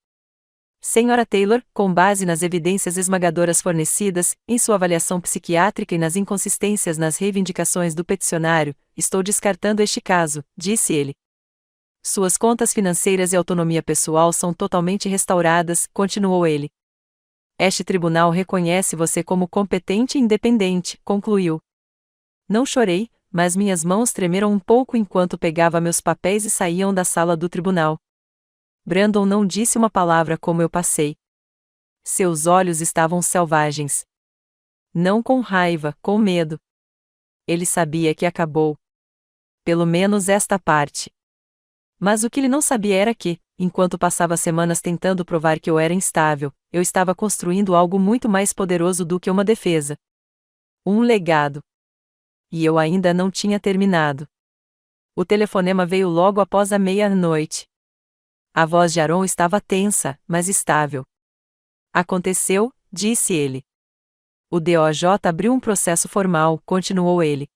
Sra. Taylor, com base nas evidências esmagadoras fornecidas, em sua avaliação psiquiátrica e nas inconsistências nas reivindicações do peticionário, estou descartando este caso, disse ele. Suas contas financeiras e autonomia pessoal são totalmente restauradas, continuou ele. Este tribunal reconhece você como competente e independente, concluiu. Não chorei, mas minhas mãos tremeram um pouco enquanto pegava meus papéis e saíam da sala do tribunal. Brandon não disse uma palavra como eu passei. Seus olhos estavam selvagens. Não com raiva, com medo. Ele sabia que acabou. Pelo menos esta parte. Mas o que ele não sabia era que, enquanto passava semanas tentando provar que eu era instável, eu estava construindo algo muito mais poderoso do que uma defesa. Um legado. E eu ainda não tinha terminado. O telefonema veio logo após a meia-noite. A voz de Aaron estava tensa, mas estável. Aconteceu, disse ele. O DOJ abriu um processo formal, continuou ele.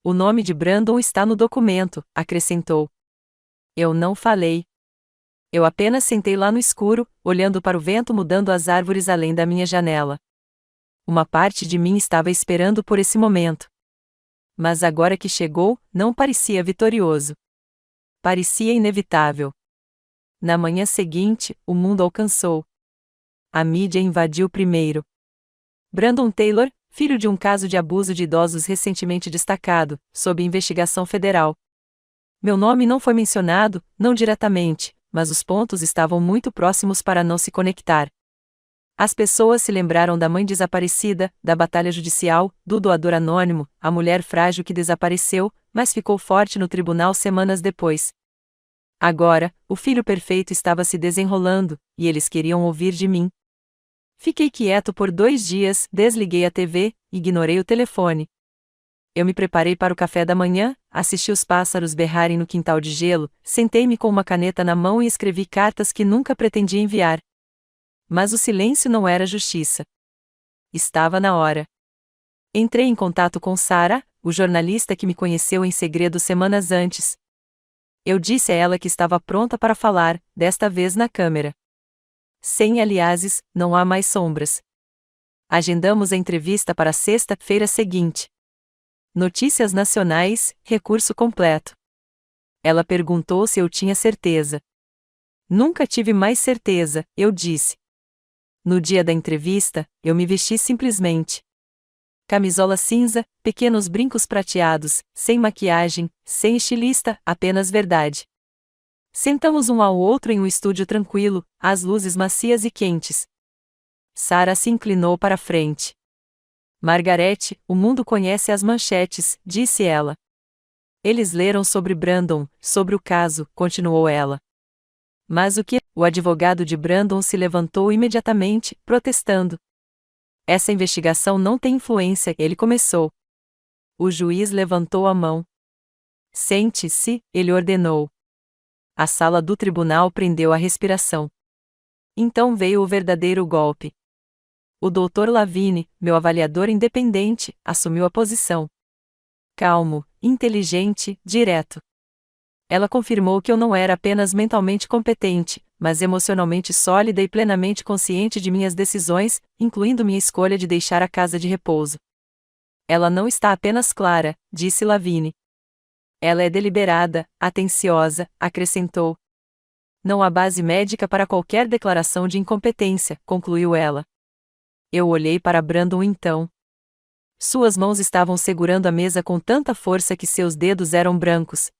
O nome de Brandon está no documento, acrescentou. Eu não falei. Eu apenas sentei lá no escuro, olhando para o vento mudando as árvores além da minha janela. Uma parte de mim estava esperando por esse momento. Mas agora que chegou, não parecia vitorioso. Parecia inevitável. Na manhã seguinte, o mundo alcançou. A mídia invadiu primeiro. Brandon Taylor, filho de um caso de abuso de idosos recentemente destacado, sob investigação federal. Meu nome não foi mencionado, não diretamente, mas os pontos estavam muito próximos para não se conectar. As pessoas se lembraram da mãe desaparecida, da batalha judicial, do doador anônimo, a mulher frágil que desapareceu, mas ficou forte no tribunal semanas depois. Agora, o filho perfeito estava se desenrolando, e eles queriam ouvir de mim. Fiquei quieto por 2 dias, desliguei a TV, ignorei o telefone. Eu me preparei para o café da manhã, assisti os pássaros berrarem no quintal de gelo, sentei-me com uma caneta na mão e escrevi cartas que nunca pretendia enviar. Mas o silêncio não era justiça. Estava na hora. Entrei em contato com Sarah, o jornalista que me conheceu em segredo semanas antes. Eu disse a ela que estava pronta para falar, desta vez na câmera. Sem aliases, não há mais sombras. Agendamos a entrevista para a sexta-feira seguinte. Notícias nacionais, recurso completo. Ela perguntou se eu tinha certeza. Nunca tive mais certeza, eu disse. No dia da entrevista, eu me vesti simplesmente. Camisola cinza, pequenos brincos prateados, sem maquiagem, sem estilista, apenas verdade. Sentamos um ao outro em um estúdio tranquilo, as luzes macias e quentes. Sarah se inclinou para a frente. Margarete, o mundo conhece as manchetes, disse ela. Eles leram sobre Brandon, sobre o caso, continuou ela. Mas o que? O advogado de Brandon se levantou imediatamente, protestando. Essa investigação não tem influência, ele começou. O juiz levantou a mão. Sente-se, ele ordenou. A sala do tribunal prendeu a respiração. Então veio o verdadeiro golpe. O Dr. Lavigne, meu avaliador independente, assumiu a posição. Calmo, inteligente, direto. Ela confirmou que eu não era apenas mentalmente competente, mas emocionalmente sólida e plenamente consciente de minhas decisões, incluindo minha escolha de deixar a casa de repouso. Ela não está apenas clara, disse Lavigne. Ela é deliberada, atenciosa, acrescentou. Não há base médica para qualquer declaração de incompetência, concluiu ela. Eu olhei para Brandon então. Suas mãos estavam segurando a mesa com tanta força que seus dedos eram brancos.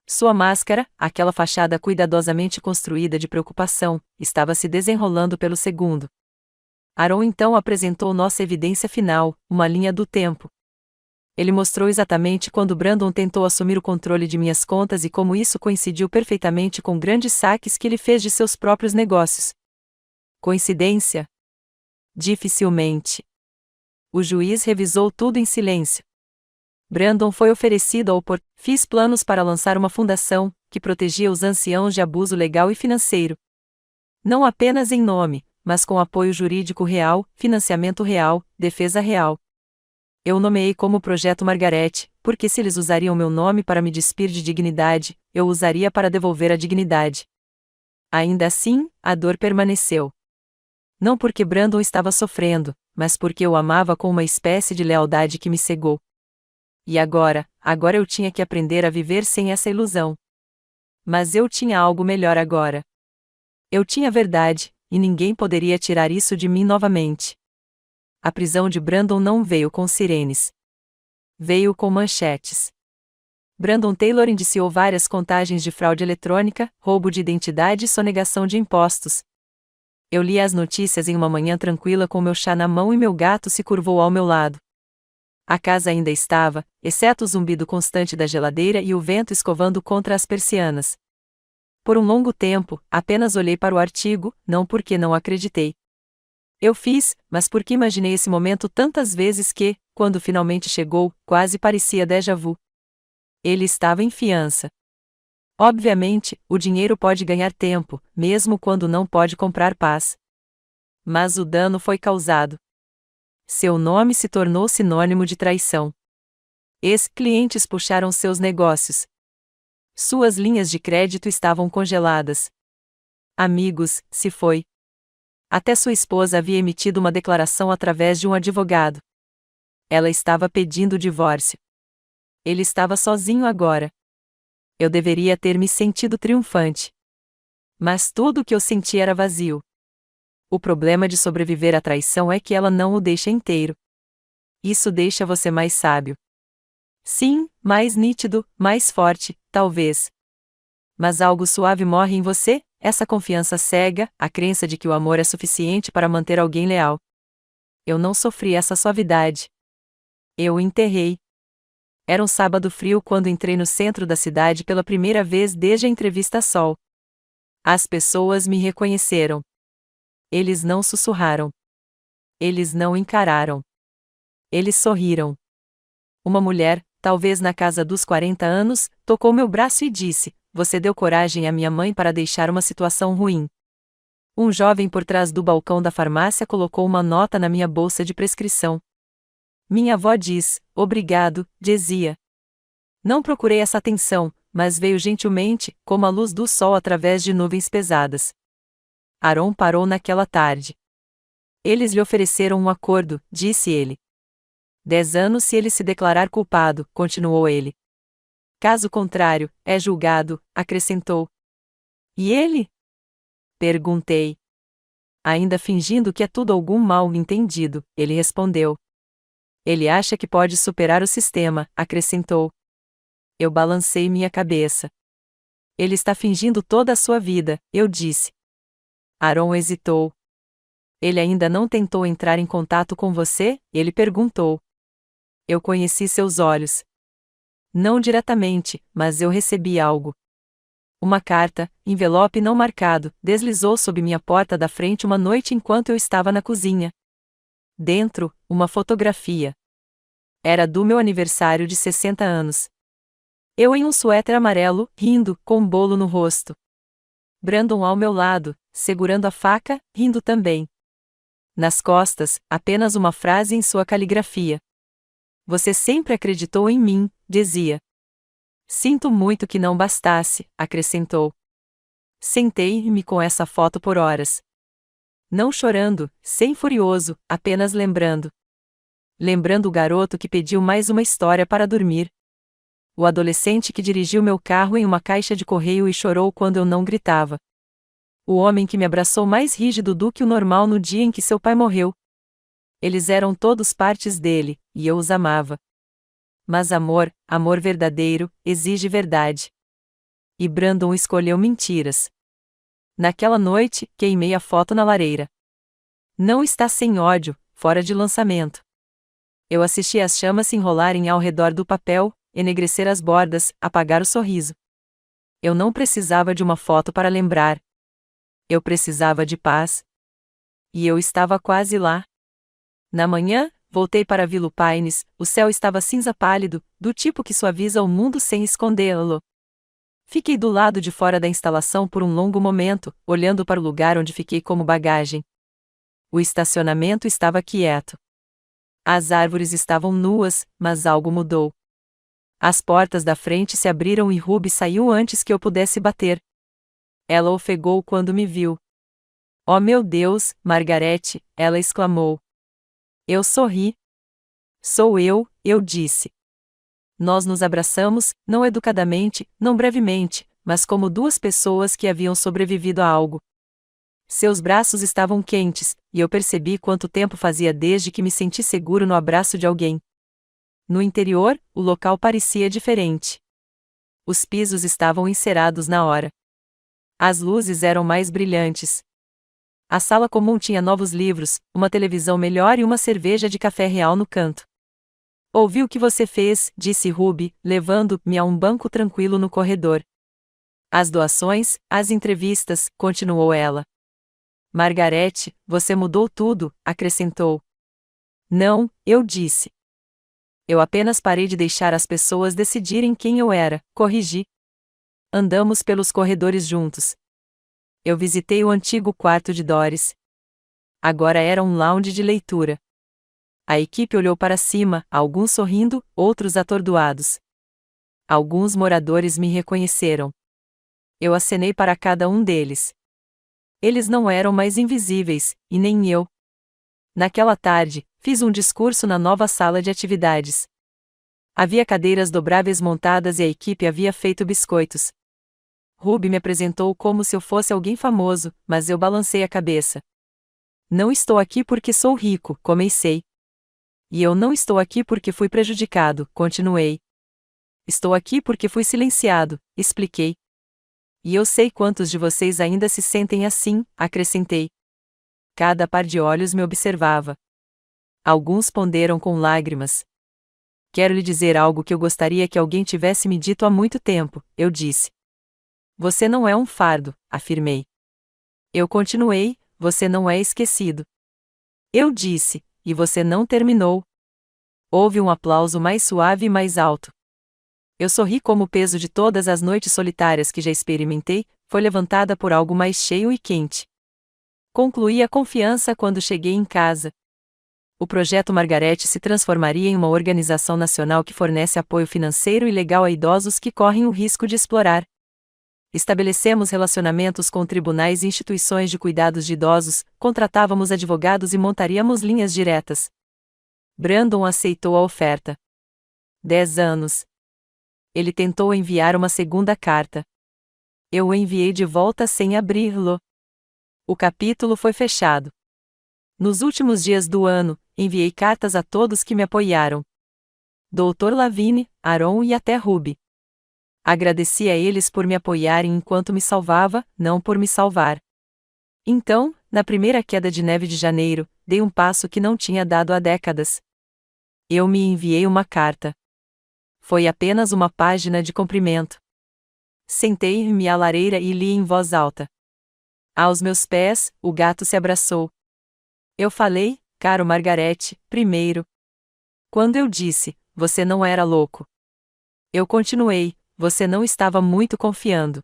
Sua máscara, aquela fachada cuidadosamente construída de preocupação, estava se desenrolando pelo segundo. Aaron então apresentou nossa evidência final, uma linha do tempo. Ele mostrou exatamente quando Brandon tentou assumir o controle de minhas contas e como isso coincidiu perfeitamente com grandes saques que ele fez de seus próprios negócios. Coincidência? Dificilmente. O juiz revisou tudo em silêncio. Brandon foi oferecido ao Fiz planos para lançar uma fundação, que protegia os anciãos de abuso legal e financeiro. Não apenas em nome, mas com apoio jurídico real, financiamento real, defesa real. Eu nomeei como Projeto Margarete, porque se eles usariam meu nome para me despir de dignidade, eu usaria para devolver a dignidade. Ainda assim, a dor permaneceu. Não porque Brandon estava sofrendo, mas porque eu amava com uma espécie de lealdade que me cegou. E agora eu tinha que aprender a viver sem essa ilusão. Mas eu tinha algo melhor agora. Eu tinha verdade, e ninguém poderia tirar isso de mim novamente. A prisão de Brandon não veio com sirenes. Veio com manchetes. Brandon Taylor indiciou várias contagens de fraude eletrônica, roubo de identidade e sonegação de impostos. Eu li as notícias em uma manhã tranquila com meu chá na mão e meu gato se curvou ao meu lado. A casa ainda estava, exceto o zumbido constante da geladeira e o vento escovando contra as persianas. Por um longo tempo, apenas olhei para o artigo, não porque não acreditei. Eu fiz, mas porque imaginei esse momento tantas vezes que, quando finalmente chegou, quase parecia déjà vu. Ele estava em fiança. Obviamente, o dinheiro pode ganhar tempo, mesmo quando não pode comprar paz. Mas o dano foi causado. Seu nome se tornou sinônimo de traição. Ex-clientes puxaram seus negócios. Suas linhas de crédito estavam congeladas. Amigos, se foi. Até sua esposa havia emitido uma declaração através de um advogado. Ela estava pedindo o divórcio. Ele estava sozinho agora. Eu deveria ter me sentido triunfante. Mas tudo o que eu senti era vazio. O problema de sobreviver à traição é que ela não o deixa inteiro. Isso deixa você mais sábio. Sim, mais nítido, mais forte, talvez. Mas algo suave morre em você, essa confiança cega, a crença de que o amor é suficiente para manter alguém leal. Eu não sofri essa suavidade. Eu o enterrei. Era um sábado frio quando entrei no centro da cidade pela primeira vez desde a entrevista a Sol. As pessoas me reconheceram. Eles não sussurraram. Eles não encararam. Eles sorriram. Uma mulher, talvez na casa dos 40 anos, tocou meu braço e disse: "Você deu coragem à minha mãe para deixar uma situação ruim." Um jovem por trás do balcão da farmácia colocou uma nota na minha bolsa de prescrição. Minha avó diz: "Obrigado, dizia." Não procurei essa atenção, mas veio gentilmente, como a luz do sol através de nuvens pesadas. Aaron parou naquela tarde. Eles lhe ofereceram um acordo, disse ele. 10 anos se ele se declarar culpado, continuou ele. Caso contrário, é julgado, acrescentou. E ele? Perguntei. Ainda fingindo que é tudo algum mal-entendido, ele respondeu. Ele acha que pode superar o sistema, acrescentou. Eu balancei minha cabeça. Ele está fingindo toda a sua vida, eu disse. Aaron hesitou. Ele ainda não tentou entrar em contato com você? Ele perguntou. Eu conheci seus olhos. Não diretamente, mas eu recebi algo. Uma carta, envelope não marcado, deslizou sob minha porta da frente uma noite enquanto eu estava na cozinha. Dentro, uma fotografia. Era do meu aniversário de 60 anos. Eu em um suéter amarelo, rindo, com um bolo no rosto. Brandon ao meu lado, segurando a faca, rindo também. Nas costas, apenas uma frase em sua caligrafia. Você sempre acreditou em mim, dizia. Sinto muito que não bastasse, acrescentou. Sentei-me com essa foto por horas. Não chorando, sem furioso, apenas lembrando. Lembrando o garoto que pediu mais uma história para dormir. O adolescente que dirigiu meu carro em uma caixa de correio e chorou quando eu não gritava. O homem que me abraçou mais rígido do que o normal no dia em que seu pai morreu. Eles eram todos partes dele, e eu os amava. Mas amor, amor verdadeiro, exige verdade. E Brandon escolheu mentiras. Naquela noite, queimei a foto na lareira. Não está sem ódio, fora de lançamento. Eu assisti as chamas se enrolarem ao redor do papel, enegrecer as bordas, apagar o sorriso. Eu não precisava de uma foto para lembrar. Eu precisava de paz. E eu estava quase lá. Na manhã, voltei para Willow Pines, o céu estava cinza pálido, do tipo que suaviza o mundo sem escondê-lo. Fiquei do lado de fora da instalação por um longo momento, olhando para o lugar onde fiquei como bagagem. O estacionamento estava quieto. As árvores estavam nuas, mas algo mudou. As portas da frente se abriram e Ruby saiu antes que eu pudesse bater. Ela ofegou quando me viu. Oh meu Deus, Margarete, ela exclamou. Eu sorri. Sou eu disse. Nós nos abraçamos, não educadamente, não brevemente, mas como duas pessoas que haviam sobrevivido a algo. Seus braços estavam quentes, e eu percebi quanto tempo fazia desde que me senti seguro no abraço de alguém. No interior, o local parecia diferente. Os pisos estavam encerados na hora. As luzes eram mais brilhantes. A sala comum tinha novos livros, uma televisão melhor e uma cerveja de café real no canto. Ouvi o que você fez, disse Ruby, levando-me a um banco tranquilo no corredor. As doações, as entrevistas, continuou ela. Margarete, você mudou tudo, acrescentou. Não, eu disse. Eu apenas parei de deixar as pessoas decidirem quem eu era, corrigi. Andamos pelos corredores juntos. Eu visitei o antigo quarto de Doris. Agora era um lounge de leitura. A equipe olhou para cima, alguns sorrindo, outros atordoados. Alguns moradores me reconheceram. Eu acenei para cada um deles. Eles não eram mais invisíveis, e nem eu. Naquela tarde, fiz um discurso na nova sala de atividades. Havia cadeiras dobráveis montadas e a equipe havia feito biscoitos. Ruby me apresentou como se eu fosse alguém famoso, mas eu balancei a cabeça. Não estou aqui porque sou rico, comecei. E eu não estou aqui porque fui prejudicado, continuei. Estou aqui porque fui silenciado, expliquei. E eu sei quantos de vocês ainda se sentem assim, acrescentei. Cada par de olhos me observava. Alguns ponderam com lágrimas. Quero lhe dizer algo que eu gostaria que alguém tivesse me dito há muito tempo, eu disse. Você não é um fardo, afirmei. Eu continuei, você não é esquecido. Eu disse, e você não terminou. Houve um aplauso mais suave e mais alto. Eu sorri como o peso de todas as noites solitárias que já experimentei, foi levantada por algo mais cheio e quente. Concluí a confiança quando cheguei em casa. O projeto Margarete se transformaria em uma organização nacional que fornece apoio financeiro e legal a idosos que correm o risco de explorar. Estabelecemos relacionamentos com tribunais e instituições de cuidados de idosos, contratávamos advogados e montaríamos linhas diretas. Brandon aceitou a oferta. 10 anos. Ele tentou enviar uma segunda carta. Eu o enviei de volta sem abri-lo. O capítulo foi fechado. Nos últimos dias do ano, enviei cartas a todos que me apoiaram. Dr. Lavigne, Aaron e até Ruby. Agradeci a eles por me apoiarem enquanto me salvava, não por me salvar. Então, na primeira queda de neve de janeiro, dei um passo que não tinha dado há décadas. Eu me enviei uma carta. Foi apenas uma página de comprimento. Sentei-me à lareira e li em voz alta. Aos meus pés, o gato se abraçou. Eu falei, caro Margarete, primeiro. Quando eu disse, você não era louco. Eu continuei, você não estava muito confiando.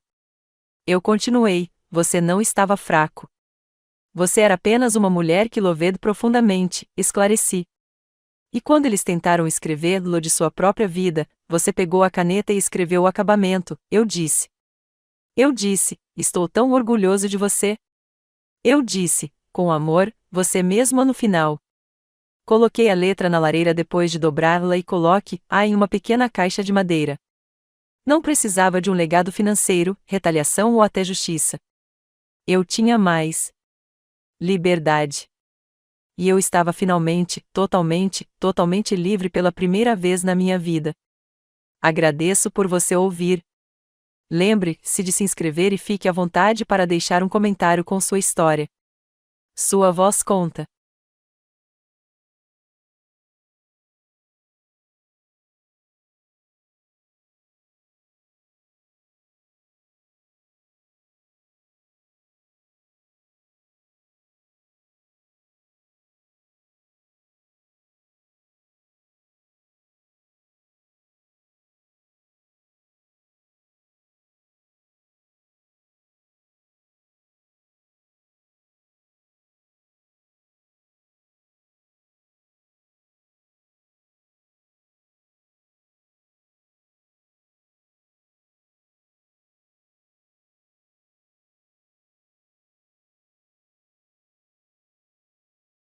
Eu continuei, você não estava fraco. Você era apenas uma mulher que louved profundamente, esclareci. E quando eles tentaram escrever-lo de sua própria vida, você pegou a caneta e escreveu o acabamento, eu disse. Eu disse, estou tão orgulhoso de você. Eu disse, com amor, você mesmo no final. Coloquei a letra na lareira depois de dobrá-la e coloque-a em uma pequena caixa de madeira. Não precisava de um legado financeiro, retaliação ou até justiça. Eu tinha mais. Liberdade. E eu estava finalmente, totalmente livre pela primeira vez na minha vida. Agradeço por você ouvir. Lembre-se de se inscrever e fique à vontade para deixar um comentário com sua história. Sua voz conta.